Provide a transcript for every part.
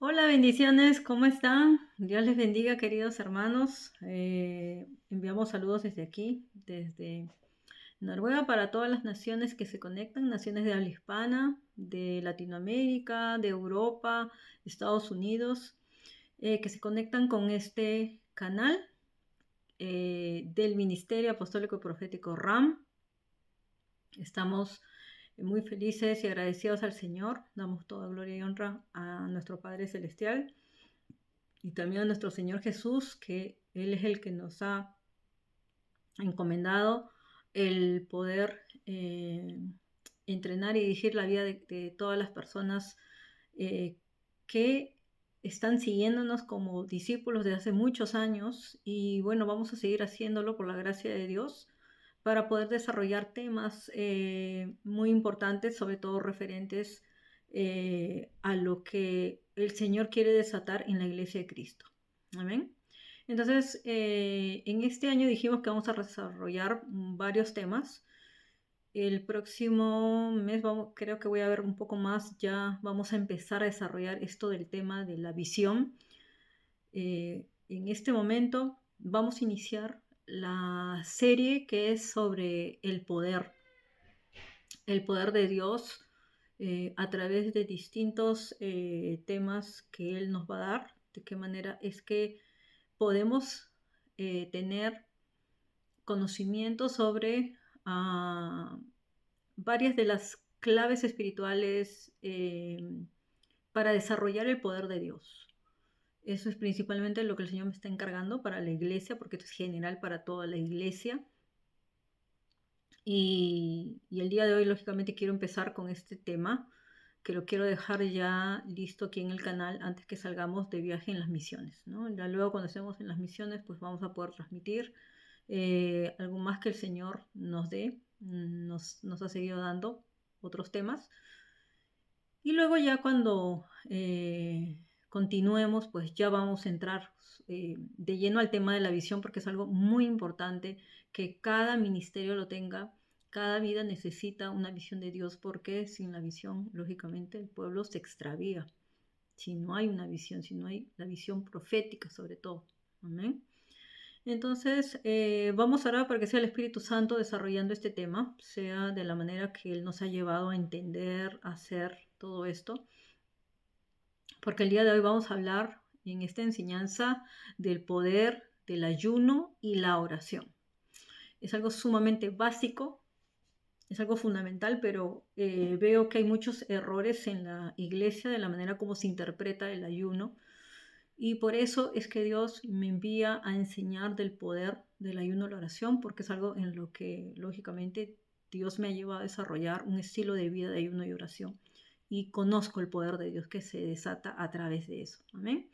Hola, bendiciones, ¿cómo están? Dios les bendiga, queridos hermanos. Enviamos saludos desde aquí, desde Noruega, para todas las naciones que se conectan, naciones de habla hispana, de Latinoamérica, de Europa, Estados Unidos, que se conectan con este canal del Ministerio Apostólico y Profético RAM. Estamos muy felices y agradecidos al Señor. Damos toda gloria y honra a nuestro Padre Celestial y también a nuestro Señor Jesús, que Él es el que nos ha encomendado el poder entrenar y dirigir la vida de todas las personas que están siguiéndonos como discípulos de hace muchos años. Y bueno, vamos a seguir haciéndolo por la gracia de Dios para poder desarrollar temas muy importantes, sobre todo referentes a lo que el Señor quiere desatar en la iglesia de Cristo. Amén. Entonces, en este año dijimos que vamos a desarrollar varios temas. El próximo mes creo que voy a ver un poco más, ya vamos a empezar a desarrollar esto del tema de la visión. En este momento vamos a iniciar la serie que es sobre el poder de Dios a través de distintos temas que Él nos va a dar, de qué manera es que podemos tener conocimiento sobre varias de las claves espirituales para desarrollar el poder de Dios. Eso es principalmente lo que el Señor me está encargando para la iglesia, porque esto es general para toda la iglesia. Y el día de hoy, lógicamente, quiero empezar con este tema, que lo quiero dejar ya listo aquí en el canal antes que salgamos de viaje en las misiones, ¿no? Ya luego cuando estemos en las misiones, pues vamos a poder transmitir algo más que el Señor nos dé, nos ha seguido dando otros temas. Y luego ya cuando continuemos, pues ya vamos a entrar de lleno al tema de la visión, porque es algo muy importante que cada ministerio lo tenga. Cada vida necesita una visión de Dios, porque sin la visión, lógicamente, el pueblo se extravía. Si no hay una visión, si no hay la visión profética sobre todo. Amén. Entonces, vamos a orar para que sea el Espíritu Santo desarrollando este tema, sea de la manera que Él nos ha llevado a entender, a hacer todo esto, porque el día de hoy vamos a hablar en esta enseñanza del poder del ayuno y la oración. Es algo sumamente básico, es algo fundamental, pero veo que hay muchos errores en la iglesia de la manera como se interpreta el ayuno. Y por eso es que Dios me envía a enseñar del poder del ayuno y la oración, porque es algo en lo que lógicamente Dios me ha llevado a desarrollar un estilo de vida de ayuno y oración. Y conozco el poder de Dios que se desata a través de eso. Amén.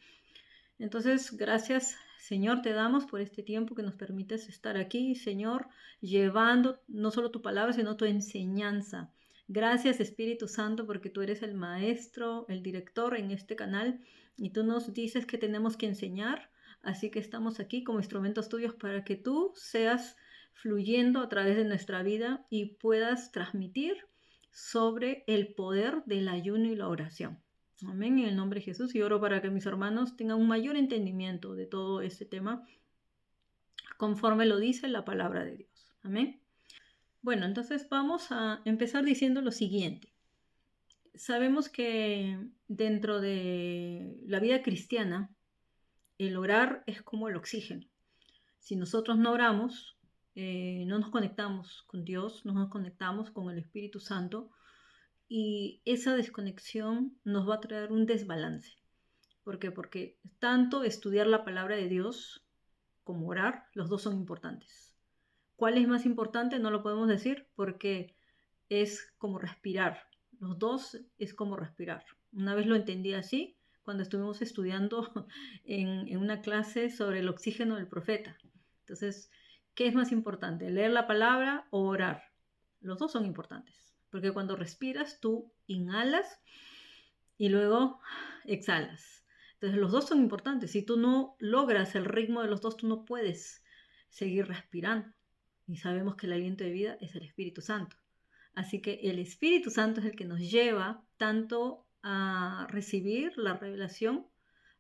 Entonces, gracias, Señor, te damos por este tiempo que nos permites estar aquí, Señor, llevando no solo tu palabra, sino tu enseñanza. Gracias, Espíritu Santo, porque tú eres el maestro, el director en este canal y tú nos dices que tenemos que enseñar. Así que estamos aquí como instrumentos tuyos para que tú seas fluyendo a través de nuestra vida y puedas transmitir sobre el poder del ayuno y la oración. Amén, en el nombre de Jesús. Y oro para que mis hermanos tengan un mayor entendimiento de todo este tema, conforme lo dice la palabra de Dios. Amén. Bueno, entonces vamos a empezar diciendo lo siguiente. Sabemos que dentro de la vida cristiana, el orar es como el oxígeno. Si nosotros no oramos, no nos conectamos con Dios, no nos conectamos con el Espíritu Santo, y esa desconexión nos va a traer un desbalance. ¿Por qué? Porque tanto estudiar la palabra de Dios como orar, los dos son importantes. ¿Cuál es más importante? No lo podemos decir, porque es como respirar. Los dos es como respirar. Una vez lo entendí así cuando estuvimos estudiando en una clase sobre el oxígeno del profeta. Entonces, ¿qué es más importante? ¿Leer la palabra o orar? Los dos son importantes, porque cuando respiras tú inhalas y luego exhalas. Entonces los dos son importantes. Si tú no logras el ritmo de los dos, tú no puedes seguir respirando. Y sabemos que el aliento de vida es el Espíritu Santo. Así que el Espíritu Santo es el que nos lleva tanto a recibir la revelación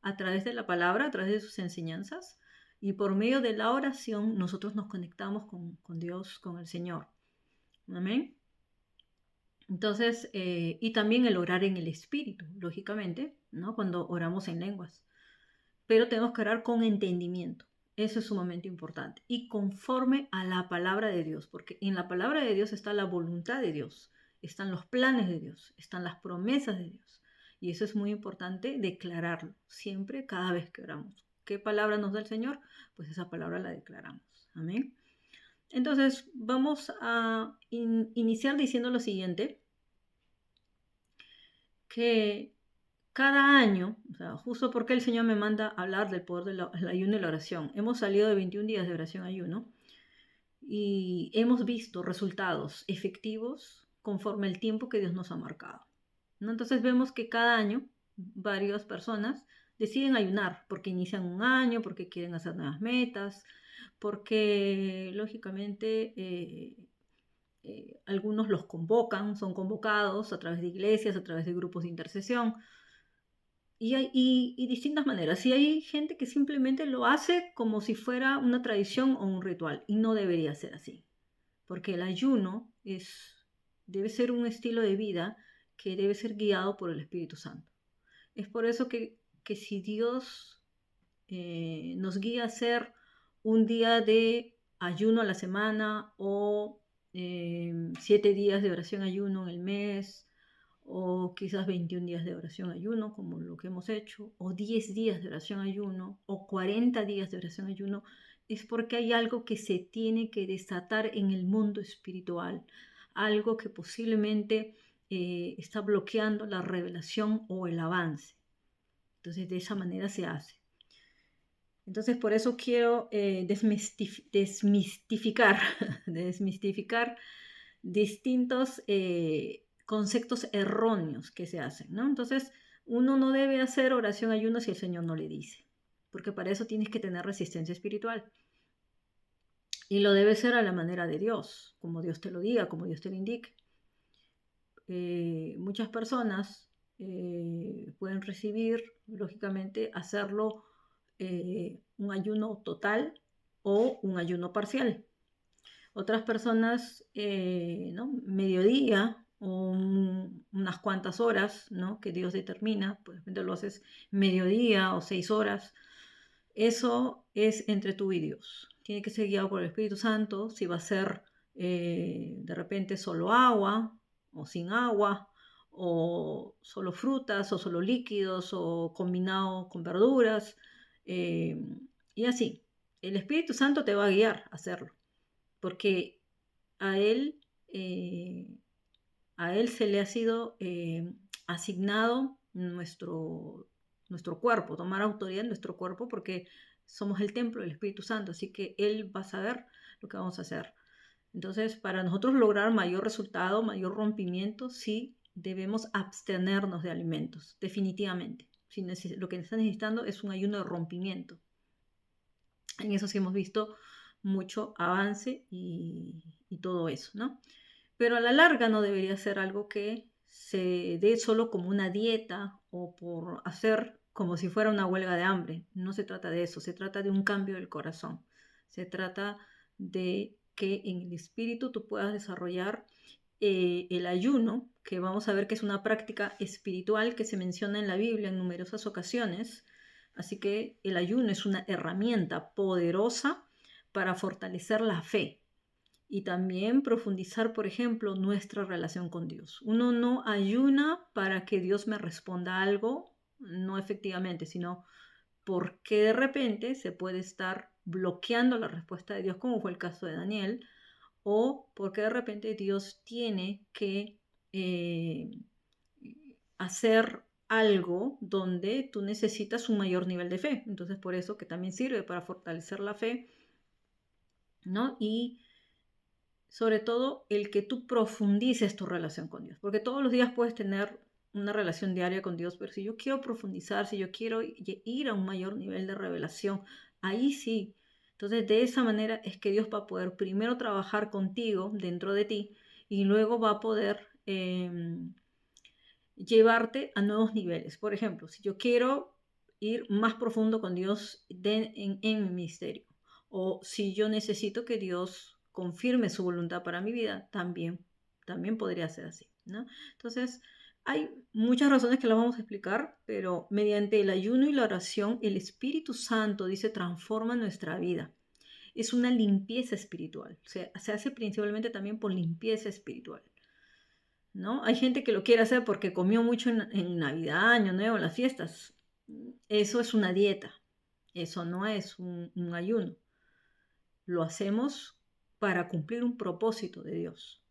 a través de la palabra, a través de sus enseñanzas, y por medio de la oración nosotros nos conectamos con Dios, con el Señor. Amén. Entonces, y también el orar en el Espíritu, lógicamente, ¿no? Cuando oramos en lenguas. Pero tenemos que orar con entendimiento. Eso es sumamente importante. Y conforme a la palabra de Dios, porque en la palabra de Dios está la voluntad de Dios, están los planes de Dios, están las promesas de Dios. Y eso es muy importante declararlo siempre, cada vez que oramos. ¿Qué palabra nos da el Señor? Pues esa palabra la declaramos. Amén. Entonces, vamos a iniciar diciendo lo siguiente, que cada año, o sea, justo porque el Señor me manda hablar del poder del ayuno y la oración. Hemos salido de 21 días de oración y ayuno y hemos visto resultados efectivos conforme el tiempo que Dios nos ha marcado, ¿no? Entonces vemos que cada año varias personas deciden ayunar porque inician un año, porque quieren hacer nuevas metas, porque lógicamente algunos los convocan, son convocados a través de iglesias, a través de grupos de intercesión. Y distintas maneras. Y hay gente que simplemente lo hace como si fuera una tradición o un ritual, y no debería ser así, porque el ayuno debe ser un estilo de vida que debe ser guiado por el Espíritu Santo. Es por eso que si Dios nos guía a hacer un día de ayuno a la semana o 7 días de oración ayuno en el mes, o quizás 21 días de oración ayuno, como lo que hemos hecho, o 10 días de oración ayuno, o 40 días de oración ayuno, es porque hay algo que se tiene que desatar en el mundo espiritual, algo que posiblemente está bloqueando la revelación o el avance. Entonces, de esa manera se hace. Entonces, por eso quiero desmistificar, desmistificar distintos conceptos erróneos que se hacen, ¿no? Entonces, uno no debe hacer oración ayuno si el Señor no le dice, porque para eso tienes que tener resistencia espiritual. Y lo debe ser a la manera de Dios, como Dios te lo diga, como Dios te lo indique. Muchas personas pueden recibir, lógicamente, hacerlo un ayuno total o un ayuno parcial. Otras personas, ¿no? Mediodía o unas cuantas horas, ¿no? Que Dios determina, pues de repente lo haces mediodía o 6 horas. Eso es entre tú y Dios. Tiene que ser guiado por el Espíritu Santo. Si va a ser de repente solo agua o sin agua, o solo frutas o solo líquidos o combinado con verduras, y así. El Espíritu Santo te va a guiar a hacerlo, porque a Él, a él se le ha sido asignado nuestro cuerpo, tomar autoridad en nuestro cuerpo, porque somos el templo del Espíritu Santo, así que Él va a saber lo que vamos a hacer. Entonces, para nosotros lograr mayor resultado, mayor rompimiento, sí debemos abstenernos de alimentos, definitivamente. Si lo que está necesitando es un ayuno de rompimiento. En eso sí hemos visto mucho avance y todo eso, ¿no? Pero a la larga no debería ser algo que se dé solo como una dieta o por hacer como si fuera una huelga de hambre. No se trata de eso, se trata de un cambio del corazón. Se trata de que en el espíritu tú puedas desarrollar el ayuno, que vamos a ver que es una práctica espiritual que se menciona en la Biblia en numerosas ocasiones. Así que el ayuno es una herramienta poderosa para fortalecer la fe y también profundizar, por ejemplo, nuestra relación con Dios. Uno no ayuna para que Dios me responda algo, no efectivamente, sino porque de repente se puede estar bloqueando la respuesta de Dios, como fue el caso de Daniel, o porque de repente Dios tiene que hacer algo donde tú necesitas un mayor nivel de fe. Entonces, por eso que también sirve para fortalecer la fe, ¿no? Y sobre todo el que tú profundices tu relación con Dios, porque todos los días puedes tener una relación diaria con Dios, pero si yo quiero profundizar, si yo quiero ir a un mayor nivel de revelación, ahí sí. Entonces, de esa manera es que Dios va a poder primero trabajar contigo dentro de ti y luego va a poder llevarte a nuevos niveles. Por ejemplo, si yo quiero ir más profundo con Dios en mi ministerio, o si yo necesito que Dios confirme su voluntad para mi vida, también podría ser así, ¿no? Entonces, hay muchas razones que las vamos a explicar, pero mediante el ayuno y la oración, el Espíritu Santo, dice, transforma nuestra vida. Es una limpieza espiritual. Se hace principalmente también por limpieza espiritual, ¿no? Hay gente que lo quiere hacer porque comió mucho en Navidad, Año Nuevo, en las fiestas. Eso es una dieta. Eso no es un ayuno. Lo hacemos para cumplir un propósito de Dios.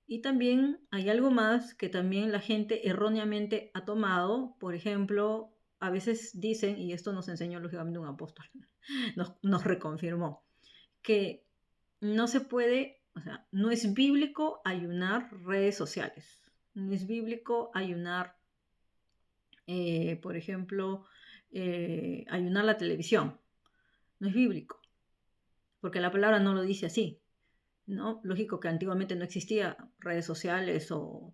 Y también hay algo más que también la gente erróneamente ha tomado. Por ejemplo, a veces dicen, y esto nos enseñó lógicamente un apóstol, nos reconfirmó, que no se puede, o sea, no es bíblico ayunar redes sociales. No es bíblico ayunar, por ejemplo, ayunar la televisión. No es bíblico, porque la palabra no lo dice así, ¿no? Lógico que antiguamente no existía redes sociales o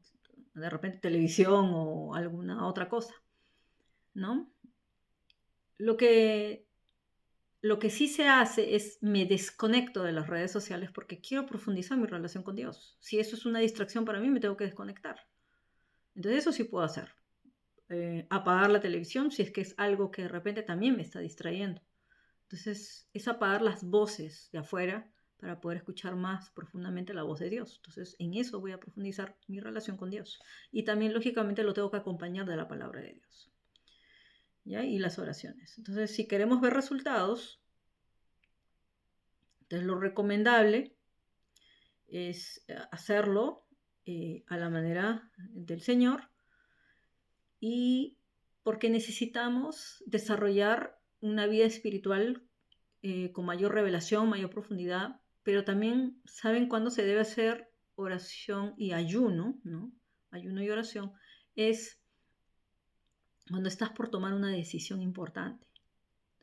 de repente televisión o alguna otra cosa, ¿no? Lo que, lo que sí se hace es me desconecto de las redes sociales porque quiero profundizar mi relación con Dios. Si eso es una distracción para mí, me tengo que desconectar. Entonces eso sí puedo hacer. Apagar la televisión si es que es algo que de repente también me está distrayendo. Entonces es apagar las voces de afuera para poder escuchar más profundamente la voz de Dios. Entonces en eso voy a profundizar mi relación con Dios. Y también lógicamente lo tengo que acompañar de la palabra de Dios, ¿ya? Y las oraciones. Entonces si queremos ver resultados, entonces lo recomendable es hacerlo a la manera del Señor, y porque necesitamos desarrollar una vida espiritual con mayor revelación, mayor profundidad, pero también saben cuándo se debe hacer oración y ayuno, ¿no? Ayuno y oración es cuando estás por tomar una decisión importante.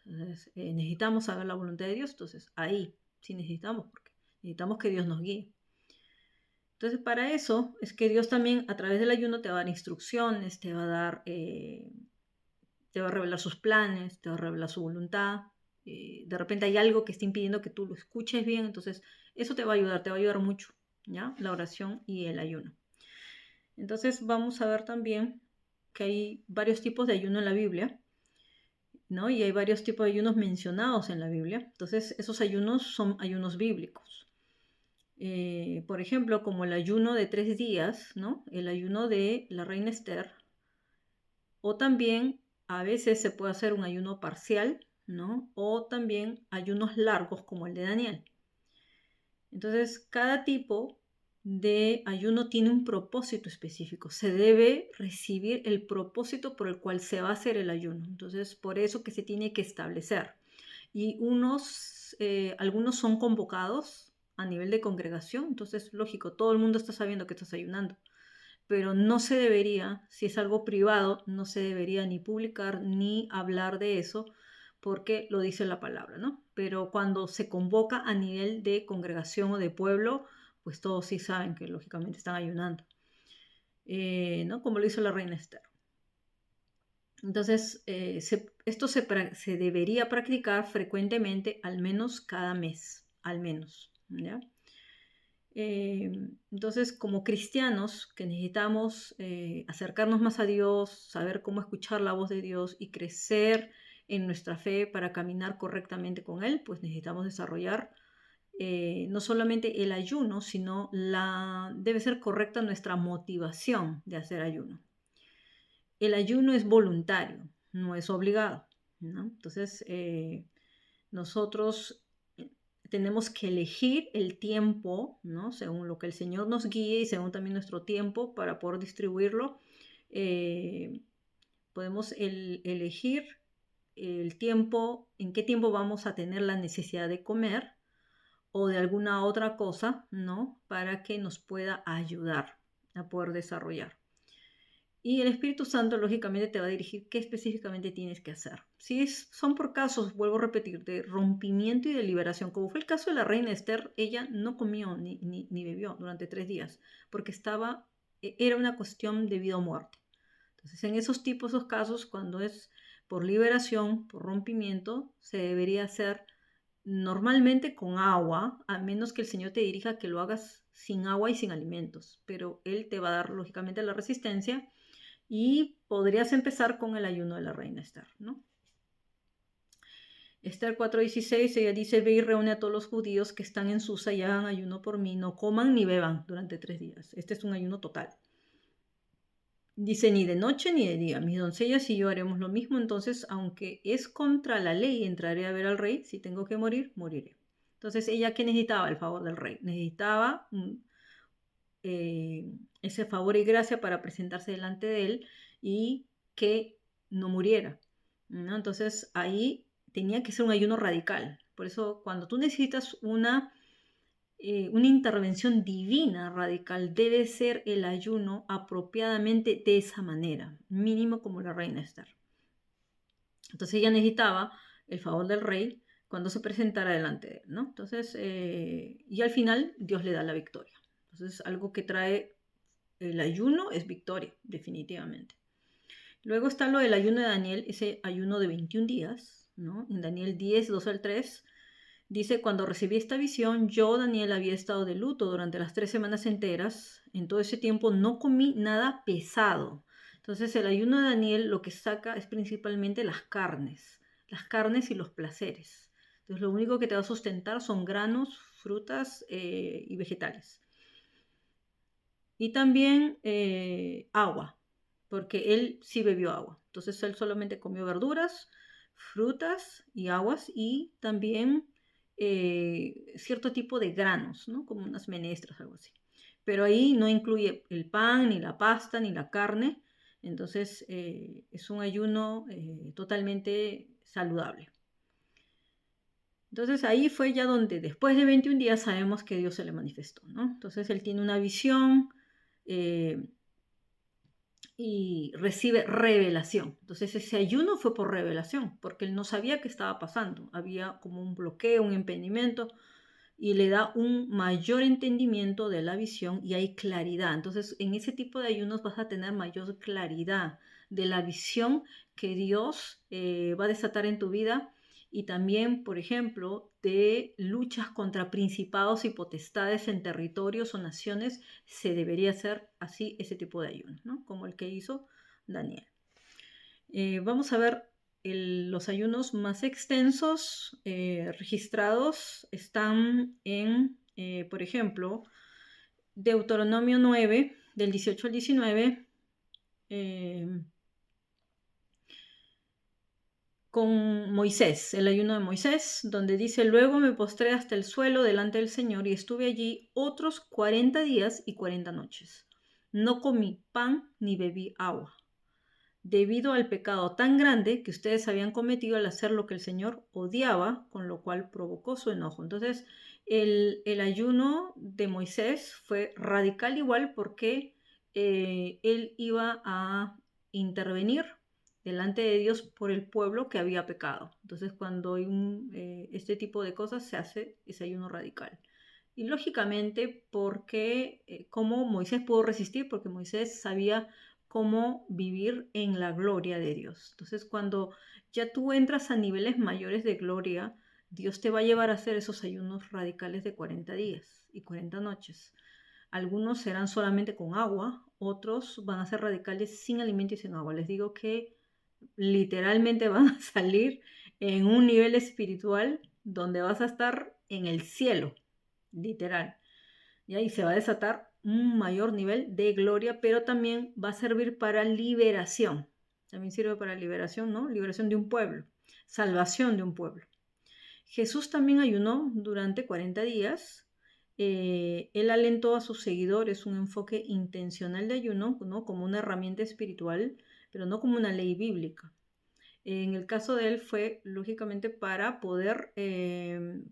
Entonces, necesitamos saber la voluntad de Dios, entonces ahí sí necesitamos, porque necesitamos que Dios nos guíe. Entonces, para eso es que Dios también a través del ayuno te va a dar instrucciones, te va a dar, te va a revelar sus planes, te va a revelar su voluntad. De repente hay algo que está impidiendo que tú lo escuches bien, entonces eso te va a ayudar mucho, ¿ya? La oración y el ayuno. Entonces vamos a ver también que hay varios tipos de ayuno en la Biblia, ¿no? Y hay varios tipos de ayunos mencionados en la Biblia. Entonces esos ayunos son ayunos bíblicos. Por ejemplo, como el ayuno de 3 días, ¿no? El ayuno de la reina Esther. O también a veces se puede hacer un ayuno parcial, ¿no? O también ayunos largos como el de Daniel. Entonces, cada tipo de ayuno tiene un propósito específico. Se debe recibir el propósito por el cual se va a hacer el ayuno. Entonces, por eso que se tiene que establecer. Y algunos son convocados a nivel de congregación. Entonces, lógico, todo el mundo está sabiendo que estás ayunando. Pero no se debería, si es algo privado, no se debería ni publicar ni hablar de eso, porque lo dice la palabra, ¿no? Pero cuando se convoca a nivel de congregación o de pueblo, pues todos sí saben que lógicamente están ayunando, ¿no? Como lo hizo la reina Esther. Entonces, esto se debería practicar frecuentemente, al menos cada mes, al menos, ¿ya? Entonces, como cristianos que necesitamos acercarnos más a Dios, saber cómo escuchar la voz de Dios y crecer en nuestra fe para caminar correctamente con Él, pues necesitamos desarrollar no solamente el ayuno, sino debe ser correcta nuestra motivación de hacer ayuno. El ayuno es voluntario, no es obligado, ¿no? Entonces, nosotros tenemos que elegir el tiempo, ¿no? Según lo que el Señor nos guíe y según también nuestro tiempo para poder distribuirlo. Podemos elegir el tiempo, en qué tiempo vamos a tener la necesidad de comer o de alguna otra cosa, ¿no? Para que nos pueda ayudar a poder desarrollar. Y el Espíritu Santo, lógicamente, te va a dirigir qué específicamente tienes que hacer. Si son por casos, vuelvo a repetir, de rompimiento y de liberación, como fue el caso de la reina Esther, ella no comió ni bebió durante 3 días, porque era una cuestión de vida o muerte. Entonces, en esos casos, cuando es por liberación, por rompimiento, se debería hacer normalmente con agua, a menos que el Señor te dirija que lo hagas sin agua y sin alimentos, pero Él te va a dar lógicamente la resistencia y podrías empezar con el ayuno de la reina Esther, ¿no? Esther 4:16, ella dice, ve y reúne a todos los judíos que están en Susa y hagan ayuno por mí, no coman ni beban durante 3 días. Este es un ayuno total. Dice, ni de noche ni de día, mis doncellas y yo haremos lo mismo, entonces, aunque es contra la ley, entraré a ver al rey, si tengo que morir, moriré. Entonces, ella, ¿qué necesitaba? El favor del rey. Necesitaba ese favor y gracia para presentarse delante de él y que no muriera, ¿no? Entonces, ahí tenía que ser un ayuno radical. Por eso, cuando tú necesitas una intervención divina radical, debe ser el ayuno apropiadamente de esa manera, mínimo como la reina Esther. Entonces ella necesitaba el favor del rey cuando se presentara delante de él, ¿no? Entonces, y al final Dios le da la victoria. Entonces, algo que trae el ayuno es victoria, definitivamente. Luego está lo del ayuno de Daniel, ese ayuno de 21 días, ¿no? En Daniel 10, 2 al 3, dice, cuando recibí esta visión, yo, Daniel, había estado de luto durante las 3 semanas enteras. En todo ese tiempo no comí nada pesado. Entonces el ayuno de Daniel lo que saca es principalmente las carnes y los placeres. Entonces lo único que te va a sustentar son granos, frutas y vegetales. Y también agua, porque él sí bebió agua. Entonces él solamente comió verduras, frutas y aguas y también cierto tipo de granos, ¿no? Como unas menestras, algo así. Pero ahí no incluye el pan, ni la pasta, ni la carne. Entonces es un ayuno totalmente saludable. Entonces ahí fue ya donde después de 21 días sabemos que Dios se le manifestó, ¿no? Entonces él tiene una visión y recibe revelación. Entonces ese ayuno fue por revelación, porque él no sabía qué estaba pasando. Había como un bloqueo, un impedimento, y le da un mayor entendimiento de la visión y hay claridad. Entonces en ese tipo de ayunos vas a tener mayor claridad de la visión que Dios va a desatar en tu vida y también, por ejemplo, de luchas contra principados y potestades en territorios o naciones, se debería hacer así ese tipo de ayunos, ¿no? Como el que hizo Daniel. Vamos a ver los ayunos más extensos registrados están en, por ejemplo, Deuteronomio 9, del 18 al 19, con Moisés, el ayuno de Moisés, donde dice, luego me postré hasta el suelo delante del Señor y estuve allí otros 40 días y 40 noches. No comí pan ni bebí agua, debido al pecado tan grande que ustedes habían cometido al hacer lo que el Señor odiaba, con lo cual provocó su enojo. Entonces, el ayuno de Moisés fue radical igual porque él iba a intervenir delante de Dios por el pueblo que había pecado. Entonces, cuando hay este tipo de cosas, se hace ese ayuno radical. Y lógicamente, porque cómo Moisés pudo resistir, porque Moisés sabía cómo vivir en la gloria de Dios. Entonces, cuando ya tú entras a niveles mayores de gloria, Dios te va a llevar a hacer esos ayunos radicales de 40 días y 40 noches. Algunos serán solamente con agua, otros van a ser radicales sin alimento y sin agua. Les digo que literalmente van a salir en un nivel espiritual donde vas a estar en el cielo, literal. Y ahí se va a desatar un mayor nivel de gloria, pero también va a servir para liberación. También sirve para liberación, ¿no? Liberación de un pueblo, salvación de un pueblo. Jesús también ayunó durante 40 días. Él alentó a sus seguidores un enfoque intencional de ayuno, ¿no? Como una herramienta espiritual, pero no como una ley bíblica. En el caso de él fue lógicamente para poder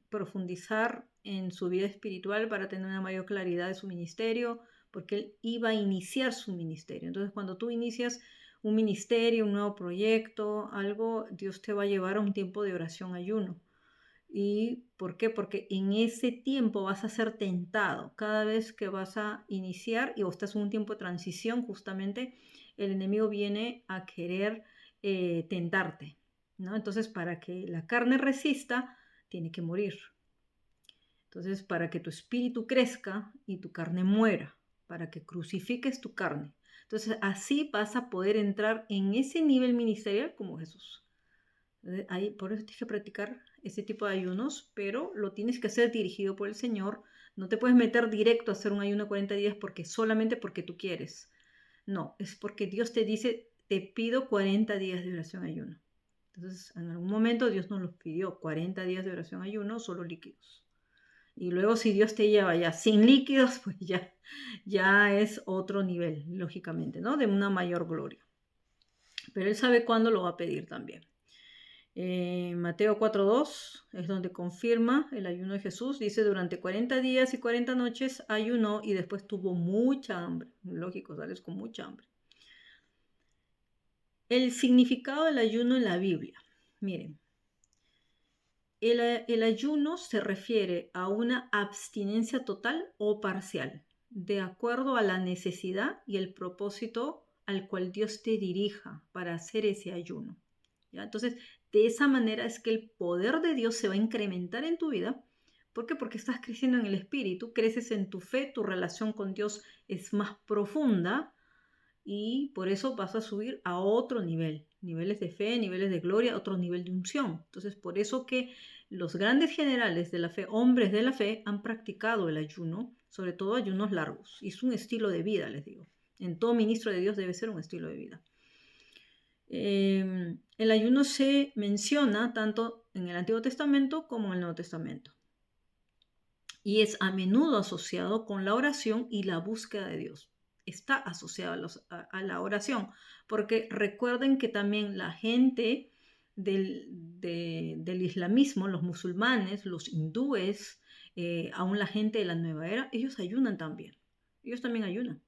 profundizar en su vida espiritual, para tener una mayor claridad de su ministerio, porque él iba a iniciar su ministerio. Entonces, cuando tú inicias un ministerio, un nuevo proyecto, algo, Dios te va a llevar a un tiempo de oración, ayuno. ¿Y por qué? Porque en ese tiempo vas a ser tentado. Cada vez que vas a iniciar y o estás en un tiempo de transición, justamente el enemigo viene a querer tentarte, ¿no? Entonces, para que la carne resista, tiene que morir. Entonces, para que tu espíritu crezca y tu carne muera, para que crucifiques tu carne. Entonces, así vas a poder entrar en ese nivel ministerial como Jesús. Ahí, por eso tienes que practicar ese tipo de ayunos, pero lo tienes que hacer dirigido por el Señor. No te puedes meter directo a hacer un ayuno de 40 días solamente porque tú quieres. No, es porque Dios te dice, te pido 40 días de oración ayuno. Entonces, en algún momento Dios nos los pidió, 40 días de oración ayuno, solo líquidos. Y luego si Dios te lleva ya sin líquidos, pues ya es otro nivel, lógicamente, ¿no? De una mayor gloria. Pero Él sabe cuándo lo va a pedir también. Mateo 4:2 es donde confirma el ayuno de Jesús. Dice, durante 40 días y 40 noches ayunó y después tuvo mucha hambre. Lógico, sales con mucha hambre. El significado del ayuno en la Biblia. Miren, el ayuno se refiere a una abstinencia total o parcial, de acuerdo a la necesidad y el propósito al cual Dios te dirija para hacer ese ayuno. ¿Ya? Entonces, de esa manera es que el poder de Dios se va a incrementar en tu vida. ¿Por qué? Porque estás creciendo en el Espíritu, creces en tu fe, tu relación con Dios es más profunda y por eso vas a subir a otro nivel, niveles de fe, niveles de gloria, otro nivel de unción. Entonces, por eso que los grandes generales de la fe, hombres de la fe, han practicado el ayuno, sobre todo ayunos largos. Y es un estilo de vida, les digo. En todo ministro de Dios debe ser un estilo de vida. El ayuno se menciona tanto en el Antiguo Testamento como en el Nuevo Testamento. Y es a menudo asociado con la oración y la búsqueda de Dios. Está asociado a la oración, porque recuerden que también la gente del islamismo, los musulmanes, los hindúes, aún la gente de la nueva era, ellos ayunan también. Ellos también ayunan.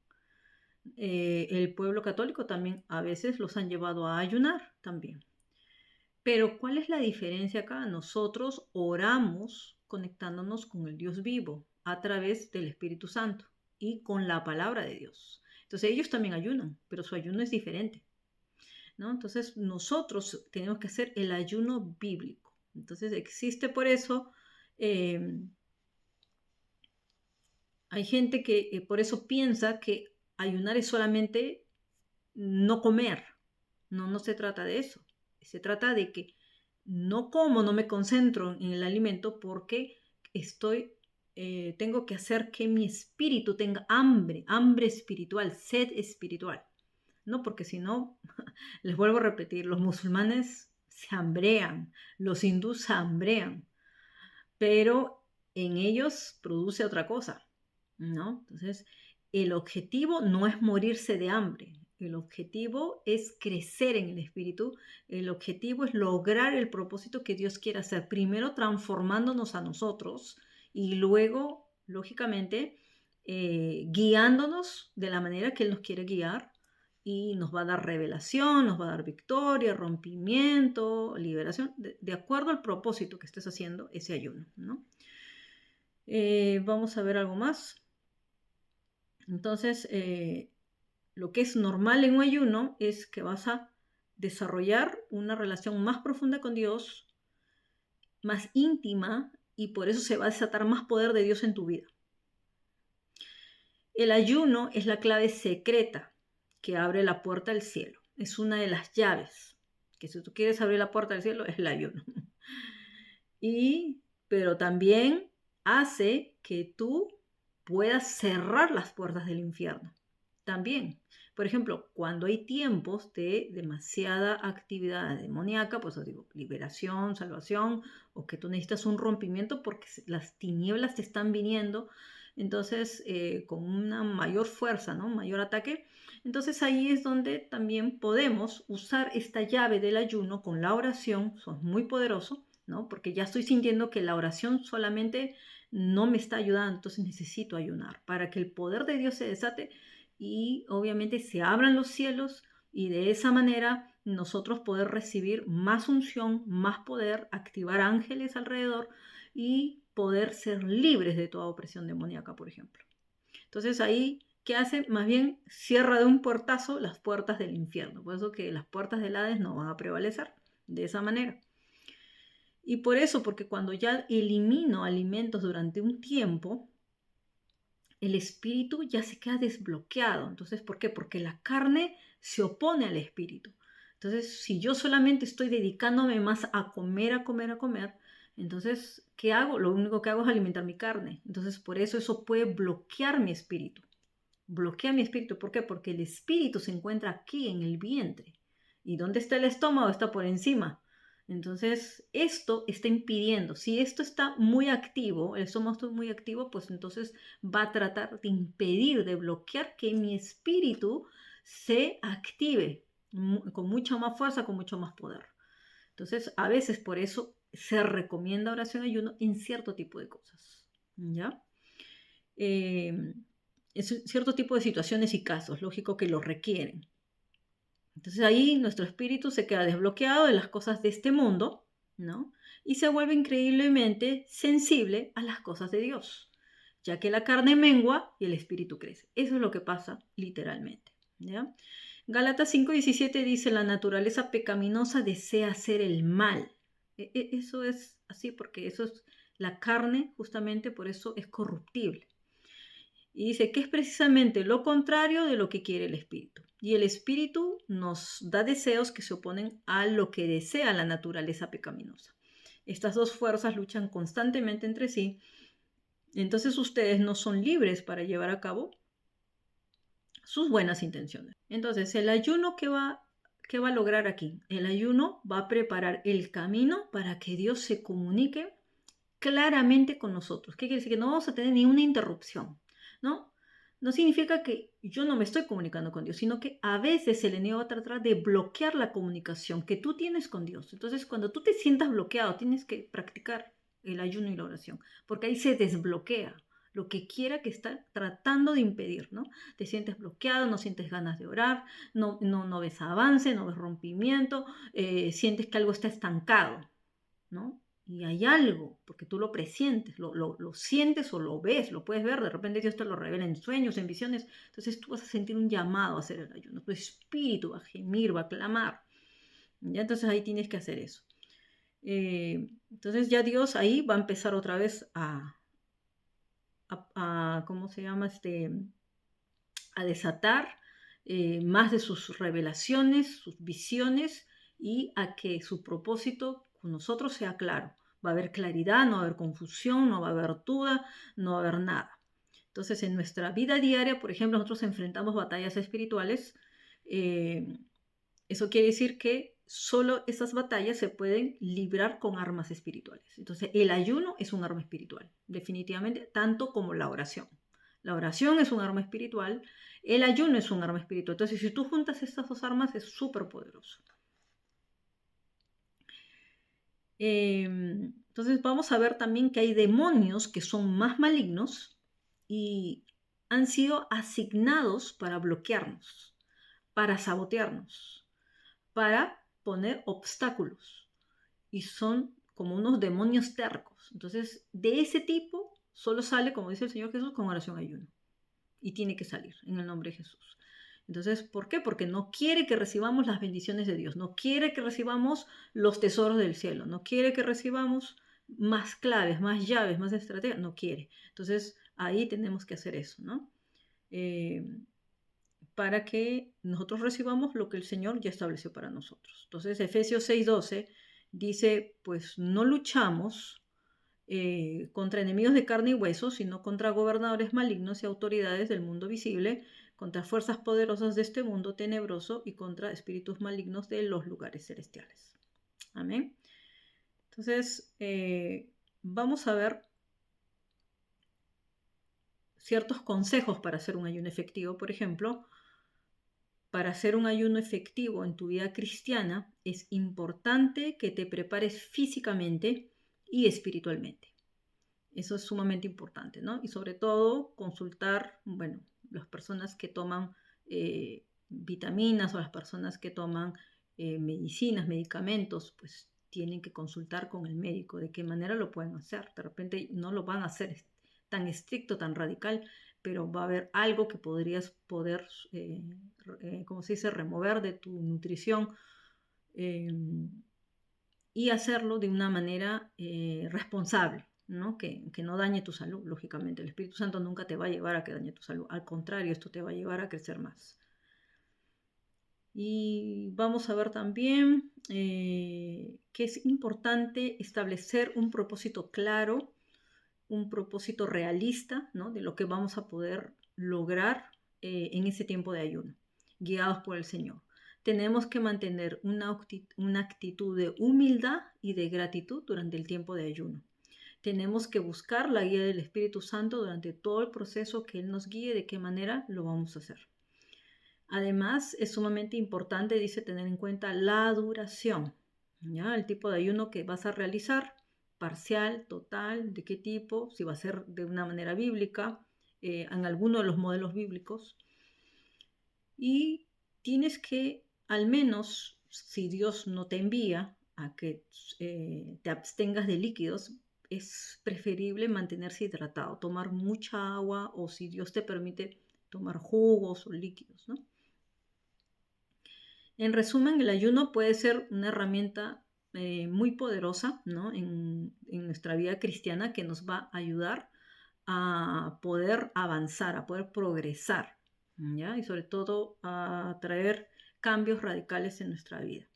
El pueblo católico también a veces los han llevado a ayunar también. Pero ¿cuál es la diferencia acá? Nosotros oramos conectándonos con el Dios vivo a través del Espíritu Santo y con la palabra de Dios. Entonces ellos también ayunan, pero su ayuno es diferente, ¿no? Entonces nosotros tenemos que hacer el ayuno bíblico. Entonces existe por eso, hay gente que por eso piensa que ayunar es solamente no comer. No, no se trata de eso. Se trata de que no como, no me concentro en el alimento porque tengo que hacer que mi espíritu tenga hambre espiritual, sed espiritual. No, porque si no, les vuelvo a repetir, los musulmanes se hambrean, los hindús se hambrean, pero en ellos produce otra cosa, ¿no? Entonces, el objetivo no es morirse de hambre, el objetivo es crecer en el espíritu, el objetivo es lograr el propósito que Dios quiere hacer, primero transformándonos a nosotros y luego, lógicamente, guiándonos de la manera que Él nos quiere guiar y nos va a dar revelación, nos va a dar victoria, rompimiento, liberación, de acuerdo al propósito que estés haciendo ese ayuno, ¿no? Vamos a ver algo más. Entonces, lo que es normal en un ayuno es que vas a desarrollar una relación más profunda con Dios, más íntima, y por eso se va a desatar más poder de Dios en tu vida. El ayuno es la clave secreta que abre la puerta al cielo. Es una de las llaves, que si tú quieres abrir la puerta al cielo es el ayuno. Pero también hace que tú puedas cerrar las puertas del infierno. También, por ejemplo, cuando hay tiempos de demasiada actividad demoníaca, pues os digo, liberación, salvación, o que tú necesitas un rompimiento porque las tinieblas te están viniendo, entonces con una mayor fuerza, ¿no? Mayor ataque. Entonces ahí es donde también podemos usar esta llave del ayuno con la oración, eso es muy poderoso, ¿no? Porque ya estoy sintiendo que la oración solamente no me está ayudando, entonces necesito ayunar para que el poder de Dios se desate y obviamente se abran los cielos y de esa manera nosotros poder recibir más unción, más poder, activar ángeles alrededor y poder ser libres de toda opresión demoníaca, por ejemplo. Entonces ahí, ¿qué hace? Más bien cierra de un portazo las puertas del infierno. Por eso que las puertas del Hades no van a prevalecer de esa manera. Y por eso, porque cuando ya elimino alimentos durante un tiempo, el espíritu ya se queda desbloqueado. Entonces, ¿por qué? Porque la carne se opone al espíritu. Entonces, si yo solamente estoy dedicándome más a comer, a comer, a comer, entonces, ¿qué hago? Lo único que hago es alimentar mi carne. Entonces, por eso puede bloquear mi espíritu. Bloquea mi espíritu. ¿Por qué? Porque el espíritu se encuentra aquí en el vientre. ¿Y dónde está el estómago? Está por encima. Entonces, esto está impidiendo. Si esto está muy activo, el estómago está muy activo, pues entonces va a tratar de impedir, de bloquear que mi espíritu se active con mucha más fuerza, con mucho más poder. Entonces, a veces por eso se recomienda oración ayuno en cierto tipo de cosas. ¿Ya? Es cierto tipo de situaciones y casos, lógico que lo requieren. Entonces ahí nuestro espíritu se queda desbloqueado de las cosas de este mundo, ¿no? Y se vuelve increíblemente sensible a las cosas de Dios, ya que la carne mengua y el espíritu crece. Eso es lo que pasa literalmente, ¿ya? Gálatas 5:17 dice, la naturaleza pecaminosa desea hacer el mal. Eso es así porque eso es la carne, justamente por eso es corruptible. Y dice que es precisamente lo contrario de lo que quiere el espíritu. Y el espíritu nos da deseos que se oponen a lo que desea la naturaleza pecaminosa. Estas dos fuerzas luchan constantemente entre sí. Entonces ustedes no son libres para llevar a cabo sus buenas intenciones. Entonces, el ayuno, ¿qué va a lograr aquí? El ayuno va a preparar el camino para que Dios se comunique claramente con nosotros. ¿Qué quiere decir? Que no vamos a tener ni una interrupción, ¿no? No significa que yo no me estoy comunicando con Dios, sino que a veces el enemigo va a tratar de bloquear la comunicación que tú tienes con Dios. Entonces, cuando tú te sientas bloqueado, tienes que practicar el ayuno y la oración, porque ahí se desbloquea lo que quiera que está tratando de impedir, ¿no? Te sientes bloqueado, no sientes ganas de orar, no ves avance, no ves rompimiento, sientes que algo está estancado, ¿no? Y hay algo, porque tú lo presientes, lo sientes o lo ves, lo puedes ver, de repente Dios te lo revela en sueños, en visiones, entonces tú vas a sentir un llamado a hacer el ayuno, tu espíritu va a gemir, va a clamar, ¿ya? Entonces ahí tienes que hacer eso. Entonces ya Dios ahí va a empezar otra vez ¿cómo se llama? A desatar más de sus revelaciones, sus visiones y a que su propósito con nosotros sea claro. Va a haber claridad, no va a haber confusión, no va a haber duda, no va a haber nada. Entonces, en nuestra vida diaria, por ejemplo, nosotros enfrentamos batallas espirituales. Eso quiere decir que solo esas batallas se pueden librar con armas espirituales. Entonces, el ayuno es un arma espiritual, definitivamente, tanto como la oración. La oración es un arma espiritual, el ayuno es un arma espiritual. Entonces, si tú juntas estas dos armas, es súper poderoso. Entonces, vamos a ver también que hay demonios que son más malignos y han sido asignados para bloquearnos, para sabotearnos, para poner obstáculos. Y son como unos demonios tercos. Entonces, de ese tipo solo sale, como dice el Señor Jesús, con oración y ayuno. Y tiene que salir en el nombre de Jesús. Entonces, ¿por qué? Porque no quiere que recibamos las bendiciones de Dios, no quiere que recibamos los tesoros del cielo, no quiere que recibamos más claves, más llaves, más estrategias, no quiere. Entonces, ahí tenemos que hacer eso, ¿no? Para que nosotros recibamos lo que el Señor ya estableció para nosotros. Entonces, Efesios 6:12 dice, pues no luchamos contra enemigos de carne y hueso, sino contra gobernadores malignos y autoridades del mundo visible, contra fuerzas poderosas de este mundo tenebroso y contra espíritus malignos de los lugares celestiales. Amén. Entonces, vamos a ver ciertos consejos para hacer un ayuno efectivo. Por ejemplo, para hacer un ayuno efectivo en tu vida cristiana, es importante que te prepares físicamente y espiritualmente. Eso es sumamente importante, ¿no? Y sobre todo consultar, bueno, las personas que toman vitaminas o las personas que toman medicinas, medicamentos, pues tienen que consultar con el médico de qué manera lo pueden hacer. De repente no lo van a hacer tan estricto, tan radical, pero va a haber algo que podrías poder, ¿cómo se dice?, remover de tu nutrición, y hacerlo de una manera responsable, ¿no? Que no dañe tu salud, lógicamente. El Espíritu Santo nunca te va a llevar a que dañe tu salud. Al contrario, esto te va a llevar a crecer más. Y vamos a ver también que es importante establecer un propósito claro, un propósito realista, ¿no?, de lo que vamos a poder lograr en ese tiempo de ayuno, guiados por el Señor. Tenemos que mantener una actitud de humildad y de gratitud durante el tiempo de ayuno. Tenemos que buscar la guía del Espíritu Santo durante todo el proceso, que Él nos guíe de qué manera lo vamos a hacer. Además, es sumamente importante, dice, tener en cuenta la duración, ¿ya? El tipo de ayuno que vas a realizar, parcial, total, de qué tipo, si va a ser de una manera bíblica, en alguno de los modelos bíblicos. Y tienes que, al menos, si Dios no te envía a que te abstengas de líquidos, es preferible mantenerse hidratado, tomar mucha agua, o si Dios te permite, tomar jugos o líquidos, ¿no? En resumen, el ayuno puede ser una herramienta muy poderosa, ¿no?, en nuestra vida cristiana, que nos va a ayudar a poder avanzar, a poder progresar, ¿ya? Y sobre todo a traer cambios radicales en nuestra vida.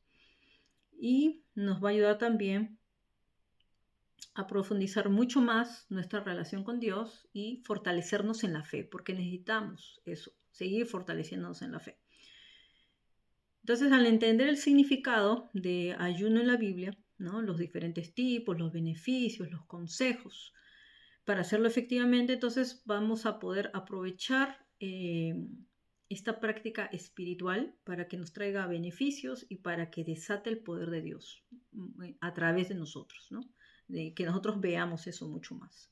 Y nos va a ayudar también a profundizar mucho más nuestra relación con Dios y fortalecernos en la fe, porque necesitamos eso, seguir fortaleciéndonos en la fe. Entonces, al entender el significado de ayuno en la Biblia, ¿no?, los diferentes tipos, los beneficios, los consejos, para hacerlo efectivamente, entonces vamos a poder aprovechar esta práctica espiritual para que nos traiga beneficios y para que desate el poder de Dios a través de nosotros, ¿no?, de que nosotros veamos eso mucho más.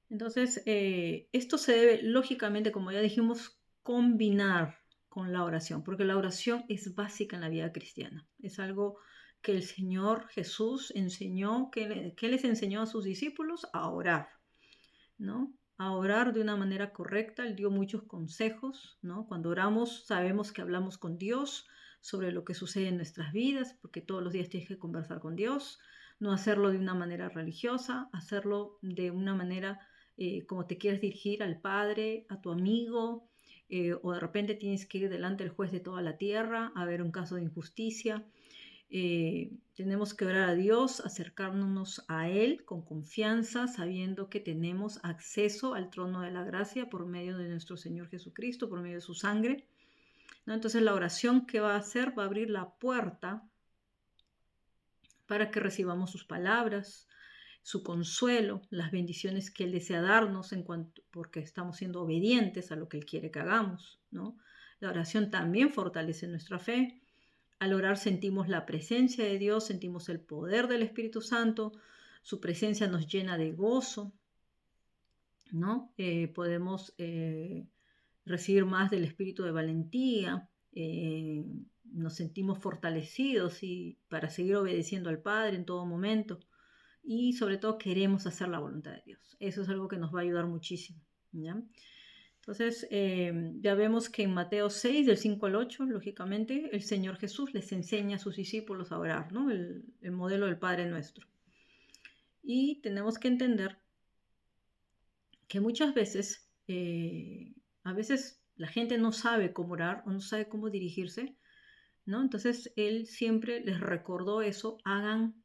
Entonces, esto se debe, lógicamente, como ya dijimos, combinar con la oración, porque la oración es básica en la vida cristiana. Es algo que el Señor Jesús enseñó, que les enseñó a sus discípulos a orar, ¿no? A orar de una manera correcta. Él dio muchos consejos, ¿no? Cuando oramos, sabemos que hablamos con Dios sobre lo que sucede en nuestras vidas, porque todos los días tienes que conversar con Dios. No hacerlo de una manera religiosa, hacerlo de una manera como te quieres dirigir al Padre, a tu amigo, o de repente tienes que ir delante del juez de toda la tierra a ver un caso de injusticia. Tenemos que orar a Dios, acercarnos a Él con confianza, sabiendo que tenemos acceso al trono de la gracia por medio de nuestro Señor Jesucristo, por medio de su sangre, ¿no? Entonces la oración que va a hacer va a abrir la puerta para que recibamos sus palabras, su consuelo, las bendiciones que Él desea darnos porque estamos siendo obedientes a lo que Él quiere que hagamos, ¿no? La oración también fortalece nuestra fe. Al orar sentimos la presencia de Dios, sentimos el poder del Espíritu Santo, su presencia nos llena de gozo, ¿no? Podemos recibir más del espíritu de valentía, nos sentimos fortalecidos para seguir obedeciendo al Padre en todo momento, y sobre todo queremos hacer la voluntad de Dios. Eso es algo que nos va a ayudar muchísimo, ¿ya? Entonces, ya vemos que en Mateo 6, del 5 al 8, lógicamente, el Señor Jesús les enseña a sus discípulos a orar, ¿no? El modelo del Padre Nuestro. Y tenemos que entender que muchas veces, a veces la gente no sabe cómo orar o no sabe cómo dirigirse, ¿no? Entonces, Él siempre les recordó eso: hagan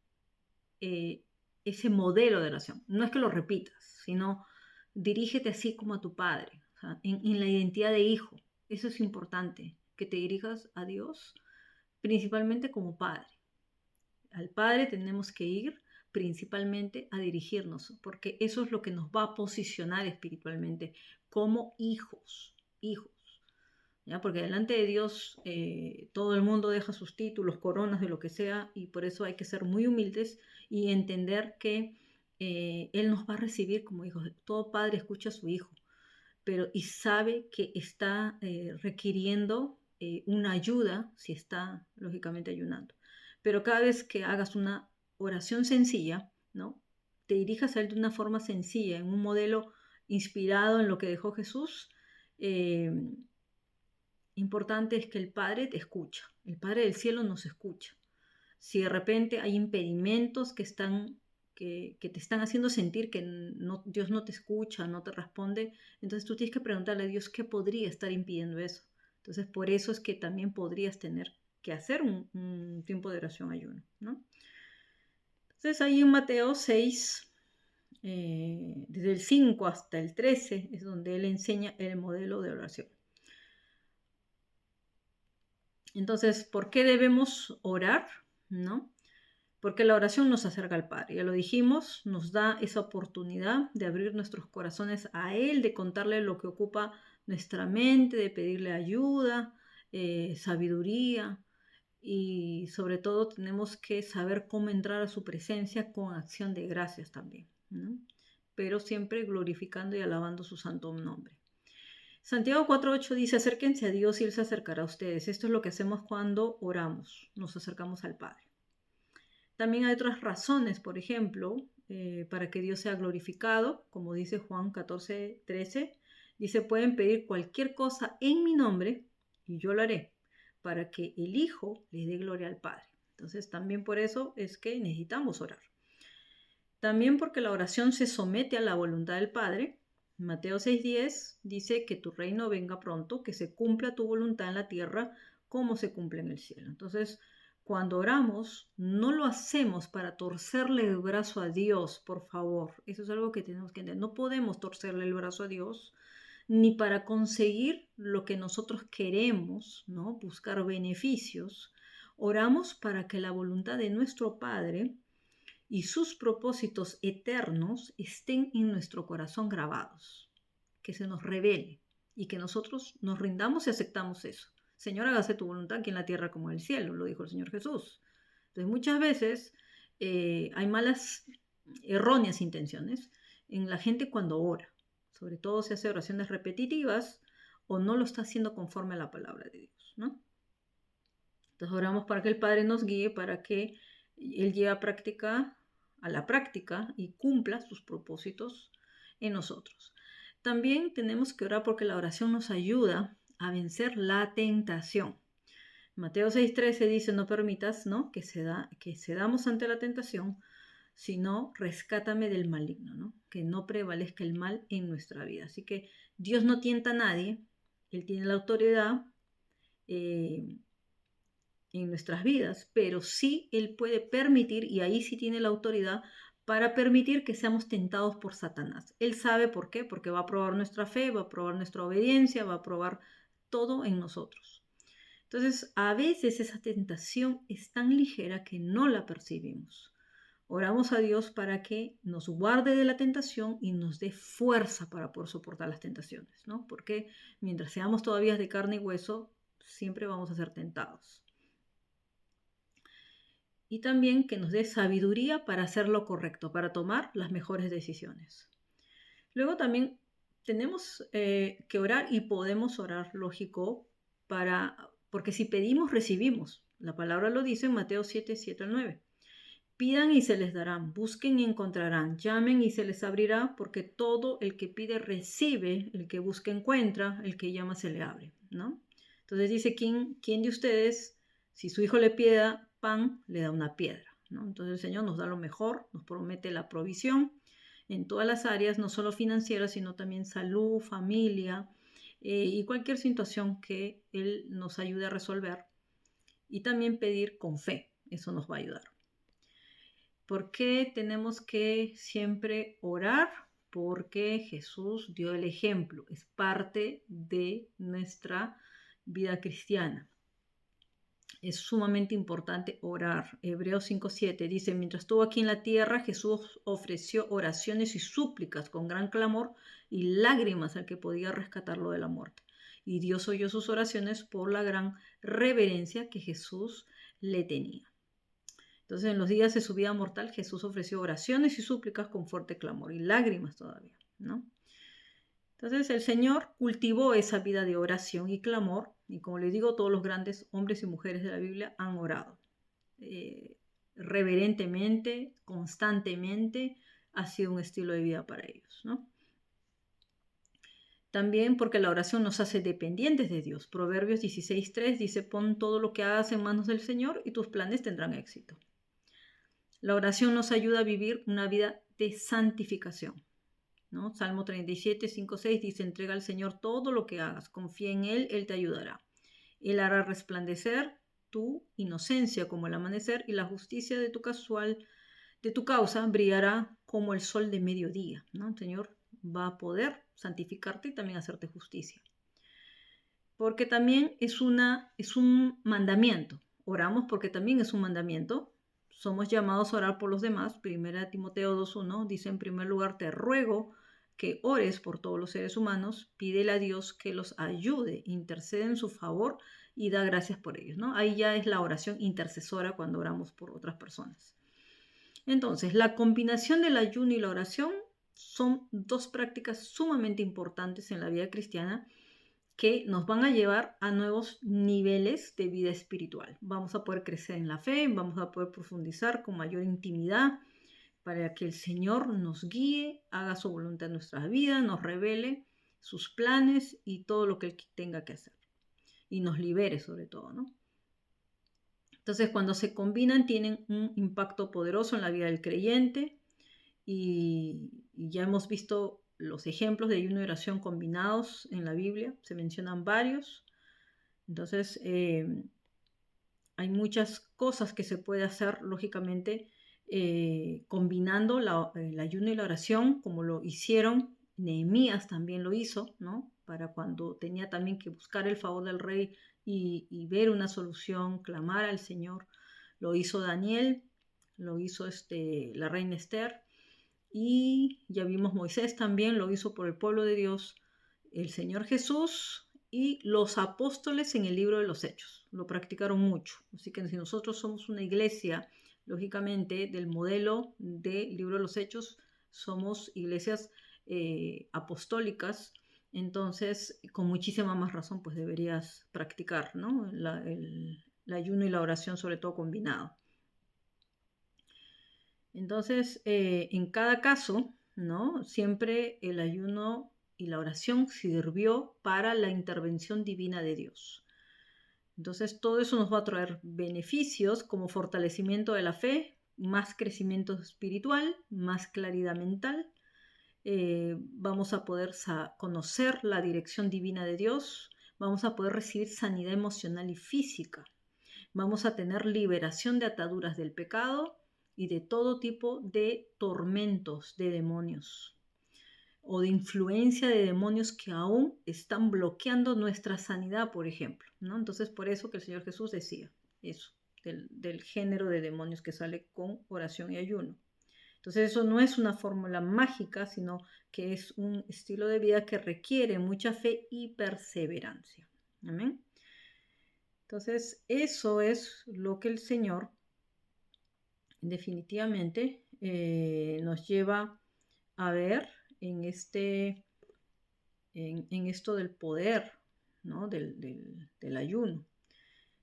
ese modelo de oración. No es que lo repitas, sino dirígete así como a tu Padre, o sea, en la identidad de hijo. Eso es importante, que te dirijas a Dios principalmente como Padre. Al Padre tenemos que ir principalmente a dirigirnos, porque eso es lo que nos va a posicionar espiritualmente como hijos, ¿ya? Porque delante de Dios todo el mundo deja sus títulos, coronas, de lo que sea, y por eso hay que ser muy humildes y entender que Él nos va a recibir como hijos. Todo padre escucha a su hijo, y sabe que está requiriendo una ayuda si está lógicamente ayunando. Pero cada vez que hagas una oración sencilla, ¿no? Te dirijas a él de una forma sencilla, en un modelo inspirado en lo que dejó Jesús. Importante es que el Padre te escucha, el Padre del cielo nos escucha. Si de repente hay impedimentos que te están haciendo sentir que Dios no te escucha, no te responde, entonces tú tienes que preguntarle a Dios qué podría estar impidiendo eso. Entonces por eso es que también podrías tener que hacer un tiempo de oración ayuno, ¿no? Entonces ahí en Mateo 6, desde el 5 hasta el 13, es donde él enseña el modelo de oración. Entonces, ¿por qué debemos orar? ¿No? Porque la oración nos acerca al Padre. Ya lo dijimos, nos da esa oportunidad de abrir nuestros corazones a Él, de contarle lo que ocupa nuestra mente, de pedirle ayuda, sabiduría, y sobre todo tenemos que saber cómo entrar a su presencia con acción de gracias también, ¿no? Pero siempre glorificando y alabando su santo nombre. Santiago 4:8 dice: acérquense a Dios y Él se acercará a ustedes. Esto es lo que hacemos cuando oramos, nos acercamos al Padre. También hay otras razones, por ejemplo, para que Dios sea glorificado, como dice Juan 14:13, dice: pueden pedir cualquier cosa en mi nombre y yo lo haré, para que el Hijo le dé gloria al Padre. Entonces también por eso es que necesitamos orar. También porque la oración se somete a la voluntad del Padre. Mateo 6:10 dice: que tu reino venga pronto, que se cumpla tu voluntad en la tierra como se cumple en el cielo. Entonces, cuando oramos, no lo hacemos para torcerle el brazo a Dios, por favor. Eso es algo que tenemos que entender. No podemos torcerle el brazo a Dios, ni para conseguir lo que nosotros queremos, ¿no? Buscar beneficios. Oramos para que la voluntad de nuestro Padre y sus propósitos eternos estén en nuestro corazón grabados, que se nos revele y que nosotros nos rindamos y aceptamos eso. Señor, hágase tu voluntad aquí en la tierra como en el cielo, lo dijo el Señor Jesús. Entonces muchas veces hay malas, erróneas intenciones en la gente cuando ora. Sobre todo si hace oraciones repetitivas o no lo está haciendo conforme a la palabra de Dios, ¿no? Entonces oramos para que el Padre nos guíe, para que Él lleve a la práctica y cumpla sus propósitos en nosotros. También tenemos que orar porque la oración nos ayuda a vencer la tentación. Mateo 6:13 dice: no permitas, ¿no?, que cedamos ante la tentación, sino rescátame del maligno, ¿no? Que no prevalezca el mal en nuestra vida. Así que Dios no tienta a nadie, Él tiene la autoridad en nuestras vidas, pero sí Él puede permitir, y ahí sí tiene la autoridad para permitir que seamos tentados por Satanás. Él sabe por qué, porque va a probar nuestra fe, va a probar nuestra obediencia, va a probar todo en nosotros. Entonces, a veces esa tentación es tan ligera que no la percibimos. Oramos a Dios para que nos guarde de la tentación y nos dé fuerza para poder soportar las tentaciones, ¿no? Porque mientras seamos todavía de carne y hueso, siempre vamos a ser tentados. Y también que nos dé sabiduría para hacer lo correcto, para tomar las mejores decisiones. Luego también tenemos que orar, y podemos orar, lógico, porque si pedimos, recibimos. La palabra lo dice en Mateo 7:7-9. Pidan y se les darán, busquen y encontrarán, llamen y se les abrirá, porque todo el que pide recibe, el que busca encuentra, el que llama se le abre, ¿no? Entonces dice: ¿quién de ustedes, si su hijo le pide pan, le da una piedra, ¿no? Entonces el Señor nos da lo mejor, nos promete la provisión en todas las áreas, no solo financieras, sino también salud, familia, y cualquier situación que Él nos ayude a resolver. Y también pedir con fe, eso nos va a ayudar. ¿Por qué tenemos que siempre orar? Porque Jesús dio el ejemplo, es parte de nuestra vida cristiana. Es sumamente importante orar. Hebreos 5:7 dice: mientras estuvo aquí en la tierra, Jesús ofreció oraciones y súplicas con gran clamor y lágrimas al que podía rescatarlo de la muerte. Y Dios oyó sus oraciones por la gran reverencia que Jesús le tenía. Entonces, en los días de su vida mortal, Jesús ofreció oraciones y súplicas con fuerte clamor y lágrimas todavía, ¿no? Entonces el Señor cultivó esa vida de oración y clamor, y como les digo, todos los grandes hombres y mujeres de la Biblia han orado. Reverentemente, constantemente, ha sido un estilo de vida para ellos, ¿no? También porque la oración nos hace dependientes de Dios. Proverbios 16:3 dice: pon todo lo que hagas en manos del Señor y tus planes tendrán éxito. La oración nos ayuda a vivir una vida de santificación, ¿no? Salmo 37:5-6 dice: entrega al Señor todo lo que hagas, confía en Él, Él te ayudará. Él hará resplandecer tu inocencia como el amanecer, y la justicia de tu causa brillará como el sol de mediodía, ¿no? El Señor va a poder santificarte y también hacerte justicia. Porque también es un mandamiento. Oramos porque también es un mandamiento. Somos llamados a orar por los demás. 1 Timoteo 2:1 dice: en primer lugar, te ruego que ores por todos los seres humanos, pídele a Dios que los ayude, intercede en su favor y da gracias por ellos, ¿no? Ahí ya es la oración intercesora cuando oramos por otras personas. Entonces, la combinación del ayuno y la oración son dos prácticas sumamente importantes en la vida cristiana que nos van a llevar a nuevos niveles de vida espiritual. Vamos a poder crecer en la fe, vamos a poder profundizar con mayor intimidad para que el Señor nos guíe, haga su voluntad en nuestras vidas, nos revele sus planes y todo lo que Él tenga que hacer. Y nos libere sobre todo, ¿no? Entonces, cuando se combinan, tienen un impacto poderoso en la vida del creyente, y ya hemos visto los ejemplos de ayuno y oración combinados en la Biblia, se mencionan varios. Entonces, hay muchas cosas que se puede hacer, lógicamente, combinando el ayuno y la oración, como lo hicieron. Nehemías también lo hizo, ¿no? Para cuando tenía también que buscar el favor del rey y ver una solución, clamar al Señor. Lo hizo Daniel, lo hizo la reina Esther, y ya vimos Moisés también lo hizo por el pueblo de Dios, el Señor Jesús y los apóstoles en el libro de los Hechos. Lo practicaron mucho. Así que si nosotros somos una iglesia, lógicamente, del modelo del libro de los Hechos, somos iglesias apostólicas. Entonces, con muchísima más razón, pues deberías practicar, ¿no? el ayuno y la oración, sobre todo combinado. Entonces, en cada caso, ¿no? Siempre el ayuno y la oración sirvió para la intervención divina de Dios. Entonces, todo eso nos va a traer beneficios como fortalecimiento de la fe, más crecimiento espiritual, más claridad mental. Vamos a poder conocer la dirección divina de Dios. Vamos a poder recibir sanidad emocional y física. Vamos a tener liberación de ataduras del pecado y de todo tipo de tormentos de demonios o de influencia de demonios que aún están bloqueando nuestra sanidad, por ejemplo, ¿no? Entonces, por eso que el Señor Jesús decía eso, del género de demonios que sale con oración y ayuno. Entonces, eso no es una fórmula mágica, sino que es un estilo de vida que requiere mucha fe y perseverancia. Amén. Entonces, eso es lo que el Señor definitivamente nos lleva a ver en esto del poder, ¿no? del ayuno,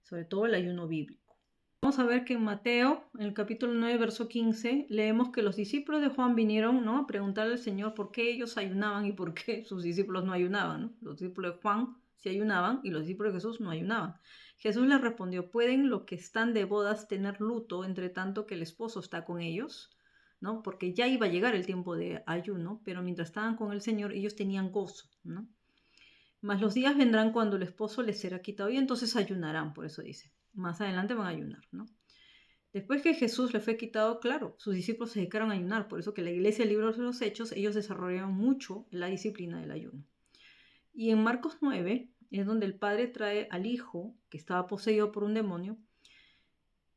sobre todo el ayuno bíblico. Vamos a ver que en Mateo, en el capítulo 9, verso 15, leemos que los discípulos de Juan vinieron, ¿no? a preguntarle al Señor por qué ellos ayunaban y por qué sus discípulos no ayunaban, ¿no? Los discípulos de Juan sí ayunaban y los discípulos de Jesús no ayunaban. Jesús les respondió: ¿pueden los que están de bodas tener luto entre tanto que el esposo está con ellos? ¿No? Porque ya iba a llegar el tiempo de ayuno, pero mientras estaban con el Señor, ellos tenían gozo, ¿no? Mas los días vendrán cuando el esposo les será quitado y entonces ayunarán, por eso dice. Más adelante van a ayunar, ¿no? Después que Jesús le fue quitado, claro, sus discípulos se dedicaron a ayunar, por eso que la iglesia del libro de los Hechos, ellos desarrollaron mucho la disciplina del ayuno. Y en Marcos 9 es donde el padre trae al hijo que estaba poseído por un demonio,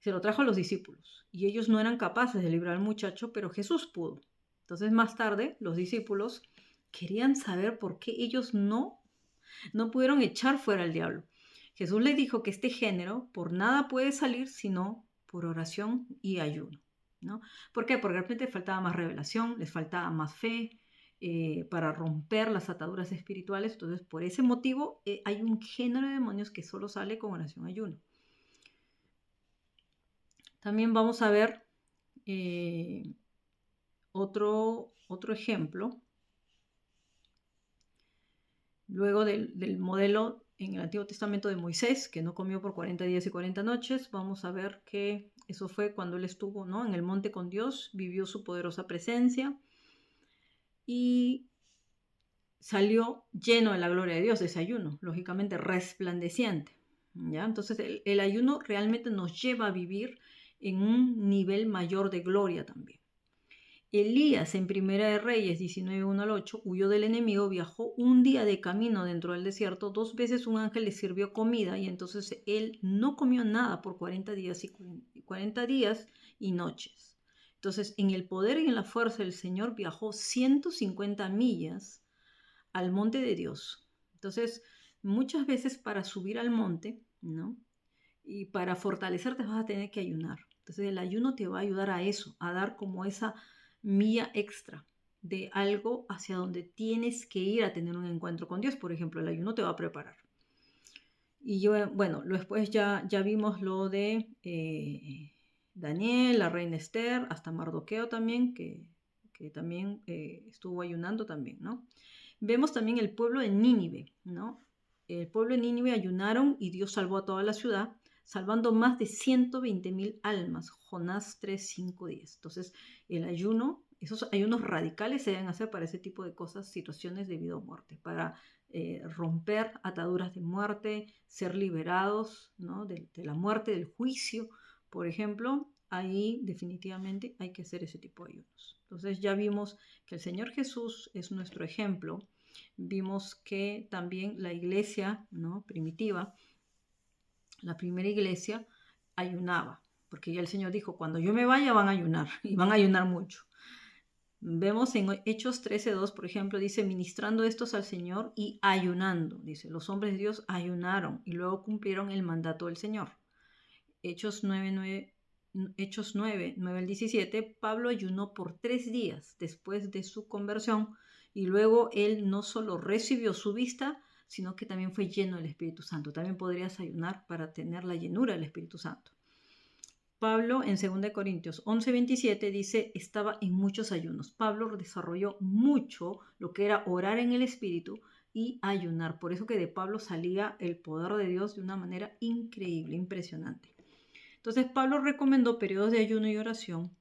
se lo trajo a los discípulos y ellos no eran capaces de librar al muchacho, pero Jesús pudo. Entonces más tarde los discípulos querían saber por qué ellos no pudieron echar fuera al diablo. Jesús les dijo que este género por nada puede salir sino por oración y ayuno, ¿no? ¿Por qué? Porque de repente les faltaba más revelación, les faltaba más fe, para romper las ataduras espirituales. Entonces, por ese motivo, hay un género de demonios que solo sale con oración ayuno. También vamos a ver otro ejemplo. Luego del modelo en el Antiguo Testamento de Moisés, que no comió por 40 días y 40 noches, vamos a ver que eso fue cuando él estuvo, ¿no?, en el monte con Dios, vivió su poderosa presencia y salió lleno de la gloria de Dios, de ese ayuno, lógicamente resplandeciente, ¿ya? Entonces el ayuno realmente nos lleva a vivir en un nivel mayor de gloria también. Elías en Primera de Reyes 19, 1 al 8 huyó del enemigo, viajó un día de camino dentro del desierto, 2 veces un ángel le sirvió comida y entonces él no comió nada por 40 días y noches. Entonces en el poder y en la fuerza del Señor viajó 150 millas al monte de Dios. Entonces muchas veces para subir al monte, ¿no?, y para fortalecerte vas a tener que ayunar. Entonces el ayuno te va a ayudar a eso, a dar como esa milla extra de algo hacia donde tienes que ir a tener un encuentro con Dios. Por ejemplo, el ayuno te va a preparar. Y bueno, después ya vimos lo de Daniel, la reina Esther, hasta Mardoqueo también, que también estuvo ayunando también, ¿no? Vemos también el pueblo de Nínive, ¿no? El pueblo de Nínive ayunaron y Dios salvó a toda la ciudad, salvando más de 120,000 almas. Jonás 3, 5, 10. Entonces, el ayuno, esos ayunos radicales se deben hacer para ese tipo de cosas, situaciones de vida o muerte, para romper ataduras de muerte, ser liberados, ¿no?, de la muerte, del juicio, por ejemplo. Ahí definitivamente hay que hacer ese tipo de ayunos. Entonces ya vimos que el Señor Jesús es nuestro ejemplo. Vimos que también la iglesia, ¿no?, primitiva, la primera iglesia, ayunaba, porque ya el Señor dijo, cuando yo me vaya van a ayunar, y van a ayunar mucho. Vemos en Hechos 13:2, por ejemplo, dice, ministrando estos al Señor y ayunando. Dice, los hombres de Dios ayunaron y luego cumplieron el mandato del Señor. Hechos 9, 9 al 17, Pablo ayunó por 3 días después de su conversión y luego él no solo recibió su vista, sino que también fue lleno del Espíritu Santo. También podrías ayunar para tener la llenura del Espíritu Santo. Pablo en 2 Corintios 11:27 dice, estaba en muchos ayunos. Pablo desarrolló mucho lo que era orar en el Espíritu y ayunar. Por eso que de Pablo salía el poder de Dios de una manera increíble, impresionante. Entonces Pablo recomendó periodos de ayuno y oración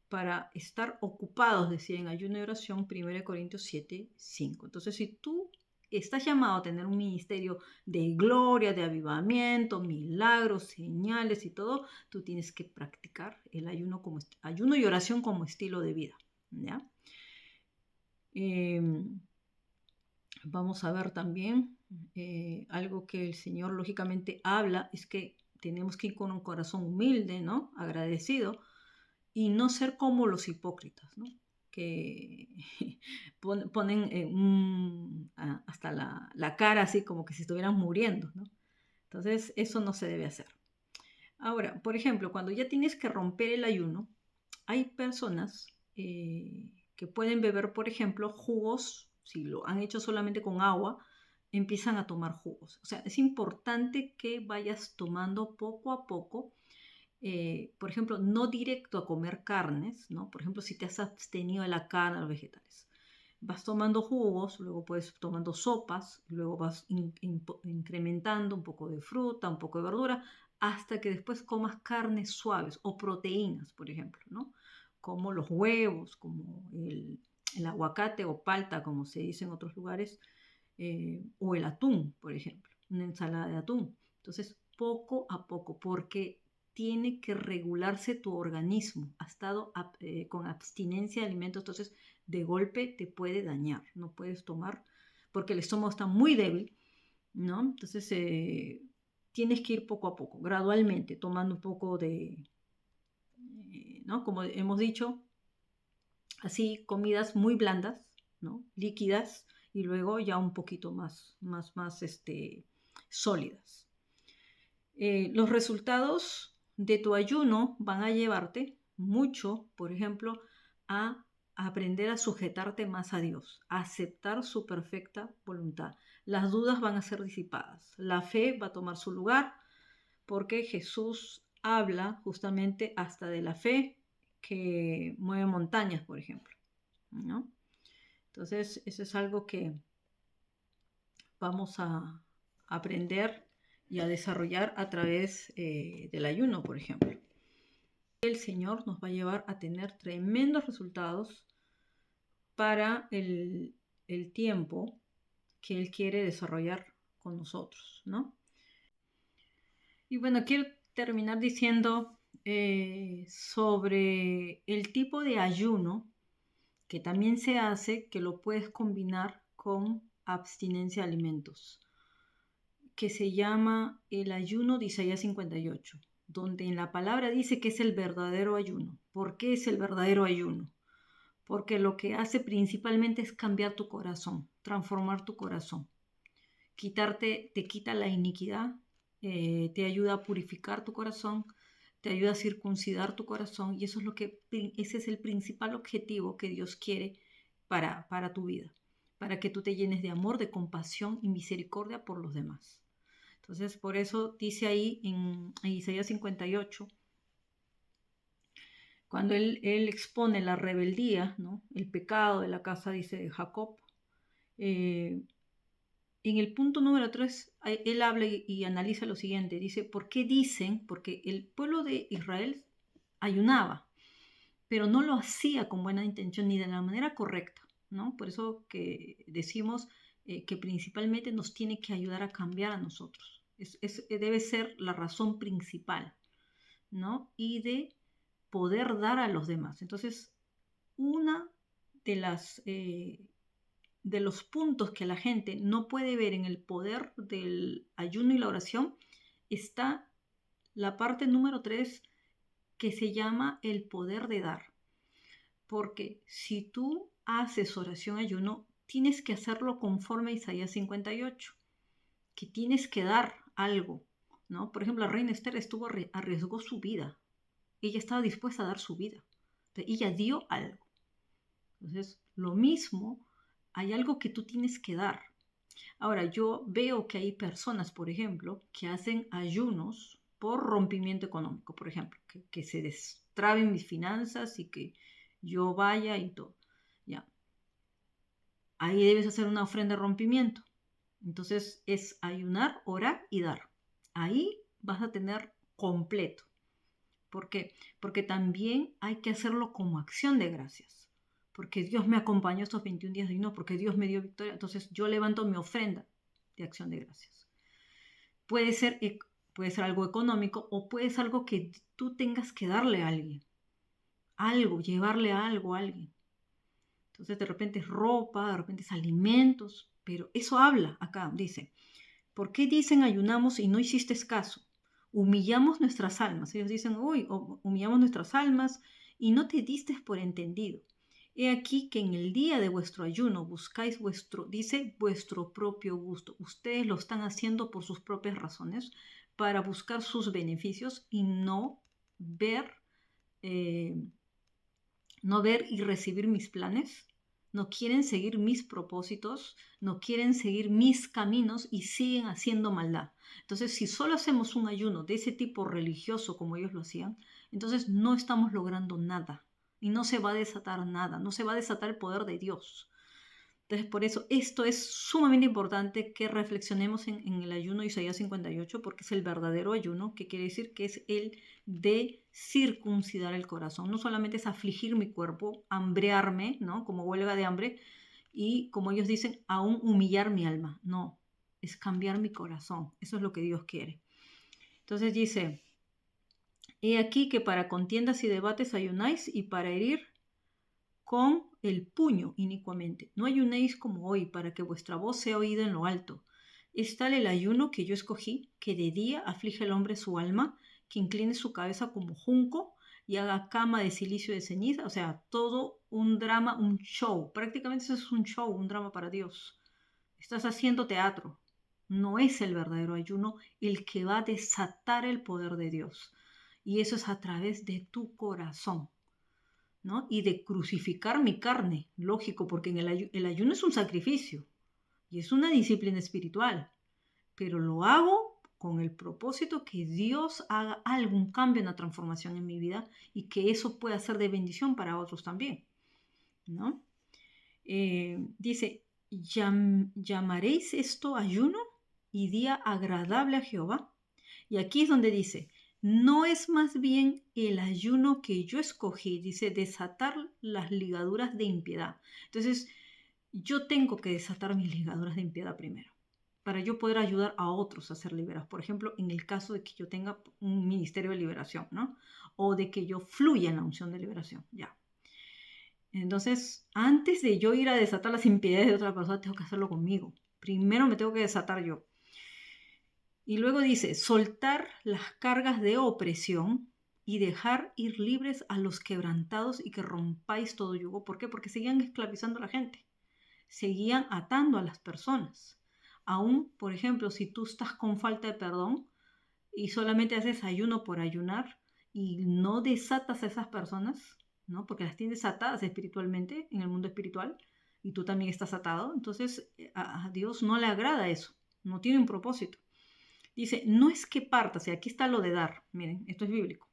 para estar ocupados, decía, en ayuno y oración, 1 Corintios 7:5. Entonces, si tú estás llamado a tener un ministerio de gloria, de avivamiento, milagros, señales y todo, tú tienes que practicar el ayuno y oración como estilo de vida, ¿ya? Vamos a ver también algo que el Señor lógicamente habla, es que tenemos que ir con un corazón humilde, ¿no?, agradecido, y no ser como los hipócritas, ¿no?, que ponen hasta la cara así como que si estuvieran muriendo, ¿no? Entonces, eso no se debe hacer. Ahora, por ejemplo, cuando ya tienes que romper el ayuno, hay personas que pueden beber, por ejemplo, jugos. Si lo han hecho solamente con agua, empiezan a tomar jugos. O sea, es importante que vayas tomando poco a poco. Por ejemplo, no directo a comer carnes, ¿no? Por ejemplo, si te has abstenido de la carne o los vegetales. Vas tomando jugos, luego puedes tomando sopas, luego vas incrementando un poco de fruta, un poco de verdura, hasta que después comas carnes suaves o proteínas, por ejemplo, ¿no? Como los huevos, como el aguacate o palta, como se dice en otros lugares, o el atún, por ejemplo, una ensalada de atún. Entonces, poco a poco, porque tiene que regularse tu organismo. Ha estado con abstinencia de alimentos, entonces de golpe te puede dañar. No puedes tomar porque el estómago está muy débil, ¿no? Entonces tienes que ir poco a poco, gradualmente, tomando un poco de, ¿no?, como hemos dicho, así comidas muy blandas, ¿no?, líquidas, y luego ya un poquito más sólidas. Los resultados de tu ayuno van a llevarte mucho, por ejemplo, a aprender a sujetarte más a Dios, a aceptar su perfecta voluntad. Las dudas van a ser disipadas, la fe va a tomar su lugar, porque Jesús habla justamente hasta de la fe que mueve montañas, por ejemplo, ¿no? Entonces, eso es algo que vamos a aprender y a desarrollar a través del ayuno, por ejemplo. El Señor nos va a llevar a tener tremendos resultados para el tiempo que Él quiere desarrollar con nosotros, ¿no? Y bueno, quiero terminar diciendo sobre el tipo de ayuno que también se hace, que lo puedes combinar con abstinencia de alimentos, que se llama el ayuno de Isaías 58, donde en la palabra dice que es el verdadero ayuno. ¿Por qué es el verdadero ayuno? Porque lo que hace principalmente es cambiar tu corazón, transformar tu corazón. Te quita la iniquidad, te ayuda a purificar tu corazón, te ayuda a circuncidar tu corazón, y eso es ese es el principal objetivo que Dios quiere para tu vida, para que tú te llenes de amor, de compasión y misericordia por los demás. Entonces, por eso dice ahí en Isaías 58, cuando él expone la rebeldía, ¿no? El pecado de la casa, dice, de Jacob, en el punto número 3, él habla y analiza lo siguiente. Dice, ¿por qué dicen? Porque el pueblo de Israel ayunaba, pero no lo hacía con buena intención ni de la manera correcta, ¿no? Por eso que decimos que principalmente nos tiene que ayudar a cambiar a nosotros. Debe ser la razón principal, ¿no? Y de poder dar a los demás. Entonces, una de los puntos que la gente no puede ver en el poder del ayuno y la oración está la parte número 3, que se llama el poder de dar. Porque si tú haces oración ayuno, tienes que hacerlo conforme a Isaías 58, que tienes que dar algo, ¿no? Por ejemplo, la reina Esther arriesgó su vida. Ella estaba dispuesta a dar su vida. Entonces, ella dio algo. Entonces, lo mismo, hay algo que tú tienes que dar. Ahora, yo veo que hay personas, por ejemplo, que hacen ayunos por rompimiento económico, por ejemplo, que se destraben mis finanzas y que yo vaya y todo. Ya. Ahí debes hacer una ofrenda de rompimiento. Entonces es ayunar, orar y dar. Ahí vas a tener completo. ¿Por qué? Porque también hay que hacerlo como acción de gracias. Porque Dios me acompañó estos 21 días de ayuno, porque Dios me dio victoria. Entonces yo levanto mi ofrenda de acción de gracias. Puede ser algo económico o puede ser algo que tú tengas que darle a alguien. Algo, llevarle algo a alguien. Entonces de repente es ropa, de repente es alimentos, pero eso habla acá, dice, ¿por qué dicen ayunamos y no hiciste caso? Humillamos nuestras almas. Ellos dicen, uy, humillamos nuestras almas y no te diste por entendido. He aquí que en el día de vuestro ayuno buscáis vuestro propio gusto. Ustedes lo están haciendo por sus propias razones, para buscar sus beneficios y no ver, no ver y recibir mis planes. No quieren seguir mis propósitos, no quieren seguir mis caminos y siguen haciendo maldad. Entonces, si solo hacemos un ayuno de ese tipo religioso como ellos lo hacían, entonces no estamos logrando nada y no se va a desatar nada, no se va a desatar el poder de Dios. Entonces, por eso esto es sumamente importante que reflexionemos en el ayuno de Isaías 58, porque es el verdadero ayuno, que quiere decir que es el de circuncidar el corazón. No solamente es afligir mi cuerpo, hambrearme, ¿no? Como huelga de hambre, y como ellos dicen, aún humillar mi alma. No, es cambiar mi corazón. Eso es lo que Dios quiere. Entonces dice, he aquí que para contiendas y debates ayunáis y para herir con el puño inicuamente. No ayunéis como hoy, para que vuestra voz sea oída en lo alto. Es tal el ayuno que yo escogí, que de día aflige al hombre su alma, que incline su cabeza como junco y haga cama de silicio de ceniza. O sea, todo un drama, un show. Prácticamente eso es un show, un drama para Dios. Estás haciendo teatro. No es el verdadero ayuno el que va a desatar el poder de Dios. Y eso es a través de tu corazón. ¿no? Y de crucificar mi carne, lógico, porque en el ayuno es un sacrificio y es una disciplina espiritual, pero lo hago con el propósito que Dios haga algún cambio, una transformación en mi vida y que eso pueda ser de bendición para otros también, ¿no? Dice, llamaréis esto ayuno y día agradable a Jehová. Y aquí es donde dice, no es más bien el ayuno que yo escogí, dice, desatar las ligaduras de impiedad. Entonces, yo tengo que desatar mis ligaduras de impiedad primero, para yo poder ayudar a otros a ser liberados. Por ejemplo, en el caso de que yo tenga un ministerio de liberación, ¿no? O de que yo fluya en la unción de liberación, ya. Entonces, antes de yo ir a desatar las impiedades de otra persona, tengo que hacerlo conmigo. Primero me tengo que desatar yo. Y luego dice, soltar las cargas de opresión y dejar ir libres a los quebrantados y que rompáis todo yugo. ¿Por qué? Porque seguían esclavizando a la gente. Seguían atando a las personas. Aún, por ejemplo, si tú estás con falta de perdón y solamente haces ayuno por ayunar y no desatas a esas personas, ¿no? Porque las tienes atadas espiritualmente en el mundo espiritual y tú también estás atado, entonces a Dios no le agrada eso, no tiene un propósito. Dice, no es que partas, y aquí está lo de dar, miren, esto es bíblico,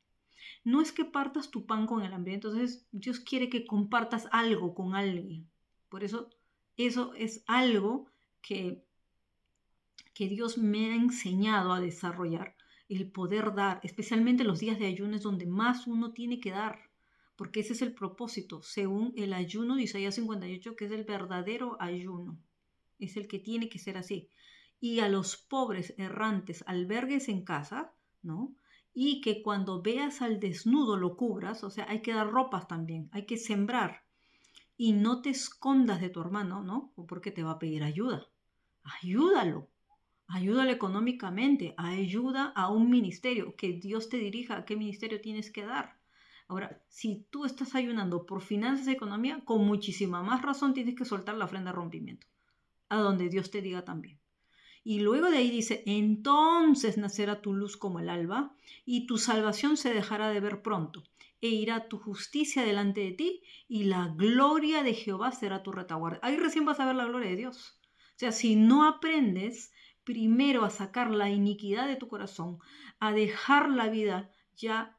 no es que partas tu pan con el hambriento, entonces Dios quiere que compartas algo con alguien, por eso es algo que Dios me ha enseñado a desarrollar, el poder dar, especialmente los días de ayuno es donde más uno tiene que dar, porque ese es el propósito, según el ayuno de Isaías 58, que es el verdadero ayuno, es el que tiene que ser así. Y a los pobres errantes albergues en casa, ¿no? Y que cuando veas al desnudo lo cubras, o sea, hay que dar ropas también, hay que sembrar. Y no te escondas de tu hermano, ¿no? Porque te va a pedir ayuda. Ayúdalo. Ayúdalo económicamente, ayuda a un ministerio, que Dios te dirija a qué ministerio tienes que dar. Ahora, si tú estás ayunando por finanzas y economía, con muchísima más razón tienes que soltar la ofrenda de rompimiento, a donde Dios te diga también. Y luego de ahí dice, entonces nacerá tu luz como el alba, y tu salvación se dejará de ver pronto, e irá tu justicia delante de ti, y la gloria de Jehová será tu retaguardia. Ahí recién vas a ver la gloria de Dios. O sea, si no aprendes primero a sacar la iniquidad de tu corazón, a dejar la vida ya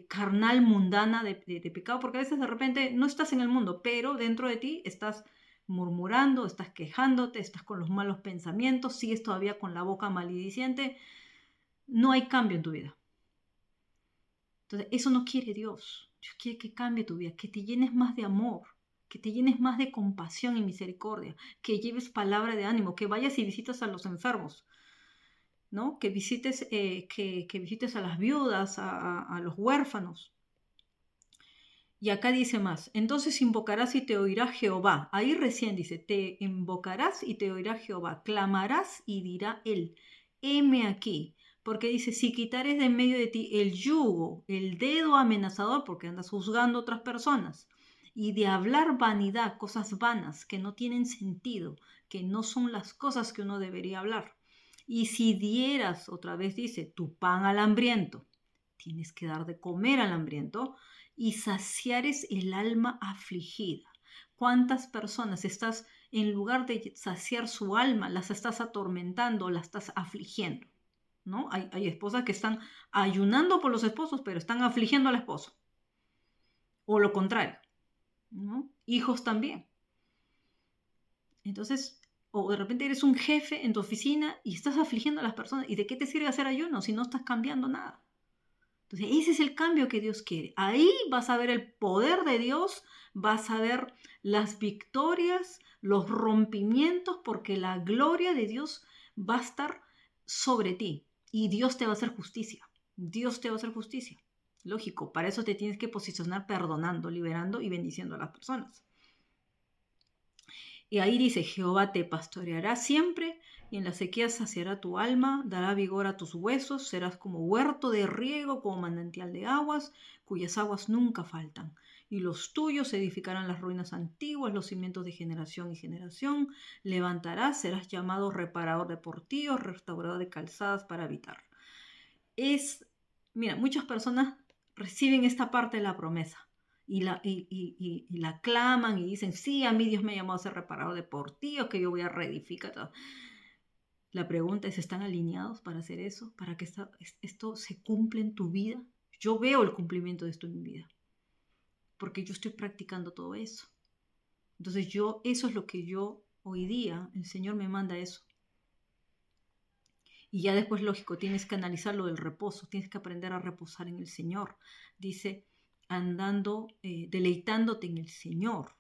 carnal, mundana de pecado, porque a veces de repente no estás en el mundo, pero dentro de ti estás murmurando, estás quejándote, estás con los malos pensamientos, sigues todavía con la boca malediciente, no hay cambio en tu vida. Entonces, eso no quiere Dios. Dios quiere que cambie tu vida, que te llenes más de amor, que te llenes más de compasión y misericordia, que lleves palabra de ánimo, que vayas y visites a los enfermos, ¿no? Que visites, que visites a las viudas, a los huérfanos. Y acá dice más, entonces invocarás y te oirá Jehová. Ahí recién dice, te invocarás y te oirá Jehová. Clamarás y dirá él, heme aquí. Porque dice, si quitares de en medio de ti el yugo, el dedo amenazador, porque andas juzgando a otras personas, y de hablar vanidad, cosas vanas que no tienen sentido, que no son las cosas que uno debería hablar. Y si dieras, otra vez dice, tu pan al hambriento, tienes que dar de comer al hambriento, y saciares el alma afligida. ¿Cuántas personas estás, en lugar de saciar su alma, las estás atormentando, las estás afligiendo? ¿No? Hay esposas que están ayunando por los esposos, pero están afligiendo al esposo. O lo contrario, ¿no? Hijos también. Entonces, o de repente eres un jefe en tu oficina y estás afligiendo a las personas. ¿Y de qué te sirve hacer ayuno si no estás cambiando nada? Entonces, ese es el cambio que Dios quiere. Ahí vas a ver el poder de Dios, vas a ver las victorias, los rompimientos, porque la gloria de Dios va a estar sobre ti y Dios te va a hacer justicia. Dios te va a hacer justicia. Lógico, para eso te tienes que posicionar perdonando, liberando y bendiciendo a las personas. Y ahí dice, Jehová te pastoreará siempre, y en la sequía saciará tu alma, dará vigor a tus huesos, serás como huerto de riego, como manantial de aguas, cuyas aguas nunca faltan. Y los tuyos edificarán las ruinas antiguas, los cimientos de generación y generación. Levantarás, serás llamado reparador de portillos, restaurador de calzadas para habitar. Mira, muchas personas reciben esta parte de la promesa y la claman y dicen, sí, a mí Dios me ha llamado a ser reparador de portillos, que yo voy a reedificar todo. La pregunta es, ¿están alineados para hacer eso? ¿Para que esto se cumpla en tu vida? Yo veo el cumplimiento de esto en mi vida, porque yo estoy practicando todo eso. Entonces eso es lo que yo hoy día, el Señor me manda eso. Y ya después, lógico, tienes que analizar lo del reposo, tienes que aprender a reposar en el Señor. Dice, andando, deleitándote en el Señor,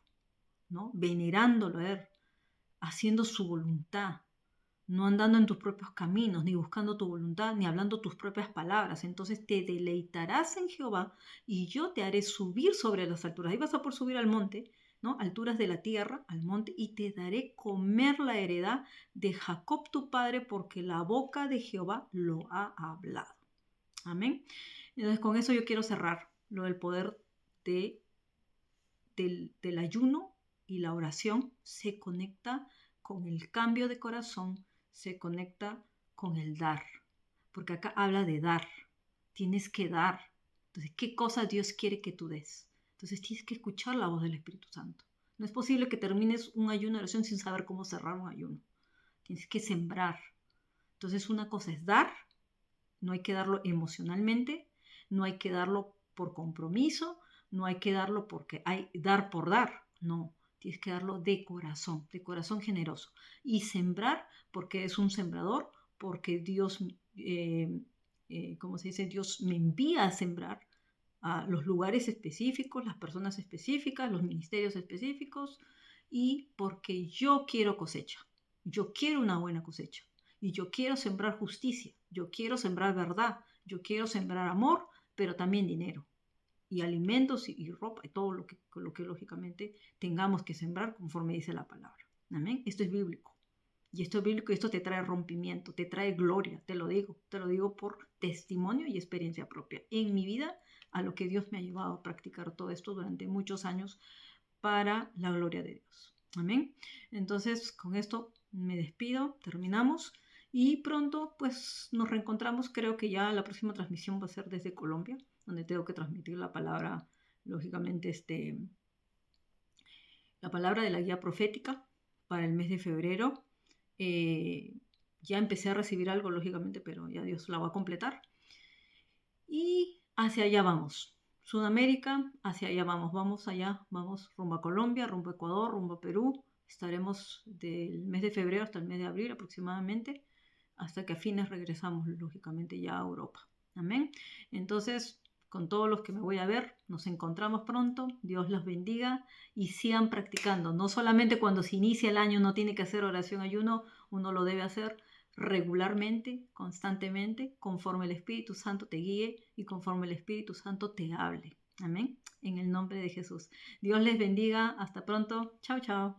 ¿no? Venerándolo a Él, haciendo su voluntad, no andando en tus propios caminos, ni buscando tu voluntad, ni hablando tus propias palabras. Entonces te deleitarás en Jehová y yo te haré subir sobre las alturas. Ahí vas a por subir al monte, ¿no? Alturas de la tierra, al monte, y te daré comer la heredad de Jacob tu padre, porque la boca de Jehová lo ha hablado. Amén. Entonces con eso yo quiero cerrar lo del poder del ayuno y la oración. Se conecta con el cambio de corazón, se conecta con el dar, porque acá habla de dar, tienes que dar. Entonces, ¿qué cosa Dios quiere que tú des? Entonces tienes que escuchar la voz del Espíritu Santo. No es posible que termines un ayuno de oración sin saber cómo cerrar un ayuno. Tienes que sembrar. Entonces una cosa es dar, no hay que darlo emocionalmente, no hay que darlo por compromiso, no hay que darlo porque hay dar por dar, no, tienes que darlo de corazón generoso. Y sembrar porque es un sembrador, porque Dios, ¿cómo se dice? Dios me envía a sembrar a los lugares específicos, las personas específicas, los ministerios específicos, y porque yo quiero cosecha, yo quiero una buena cosecha. Y yo quiero sembrar justicia, yo quiero sembrar verdad, yo quiero sembrar amor, pero también dinero y alimentos y ropa y todo lo que lógicamente tengamos que sembrar conforme dice la palabra. Amén. Esto es bíblico. Y esto es bíblico y esto te trae rompimiento, te trae gloria, te lo digo por testimonio y experiencia propia. En mi vida, a lo que Dios me ha llevado a practicar todo esto durante muchos años para la gloria de Dios. Amén. Entonces, con esto me despido, terminamos y pronto pues nos reencontramos. Creo que ya la próxima transmisión va a ser desde Colombia, donde tengo que transmitir la palabra, lógicamente, la palabra de la guía profética para el mes de febrero. Ya empecé a recibir algo, lógicamente, pero ya Dios la va a completar. Y hacia allá vamos. Sudamérica, hacia allá vamos allá, vamos rumbo a Colombia, rumbo a Ecuador, rumbo a Perú. Estaremos del mes de febrero hasta el mes de abril aproximadamente, hasta que a fines regresamos, lógicamente, ya a Europa. Amén. Entonces, con todos los que me voy a ver, nos encontramos pronto. Dios los bendiga y sigan practicando. No solamente cuando se inicia el año uno tiene que hacer oración, ayuno, uno lo debe hacer regularmente, constantemente, conforme el Espíritu Santo te guíe y conforme el Espíritu Santo te hable. Amén. En el nombre de Jesús. Dios les bendiga. Hasta pronto. Chao, chao.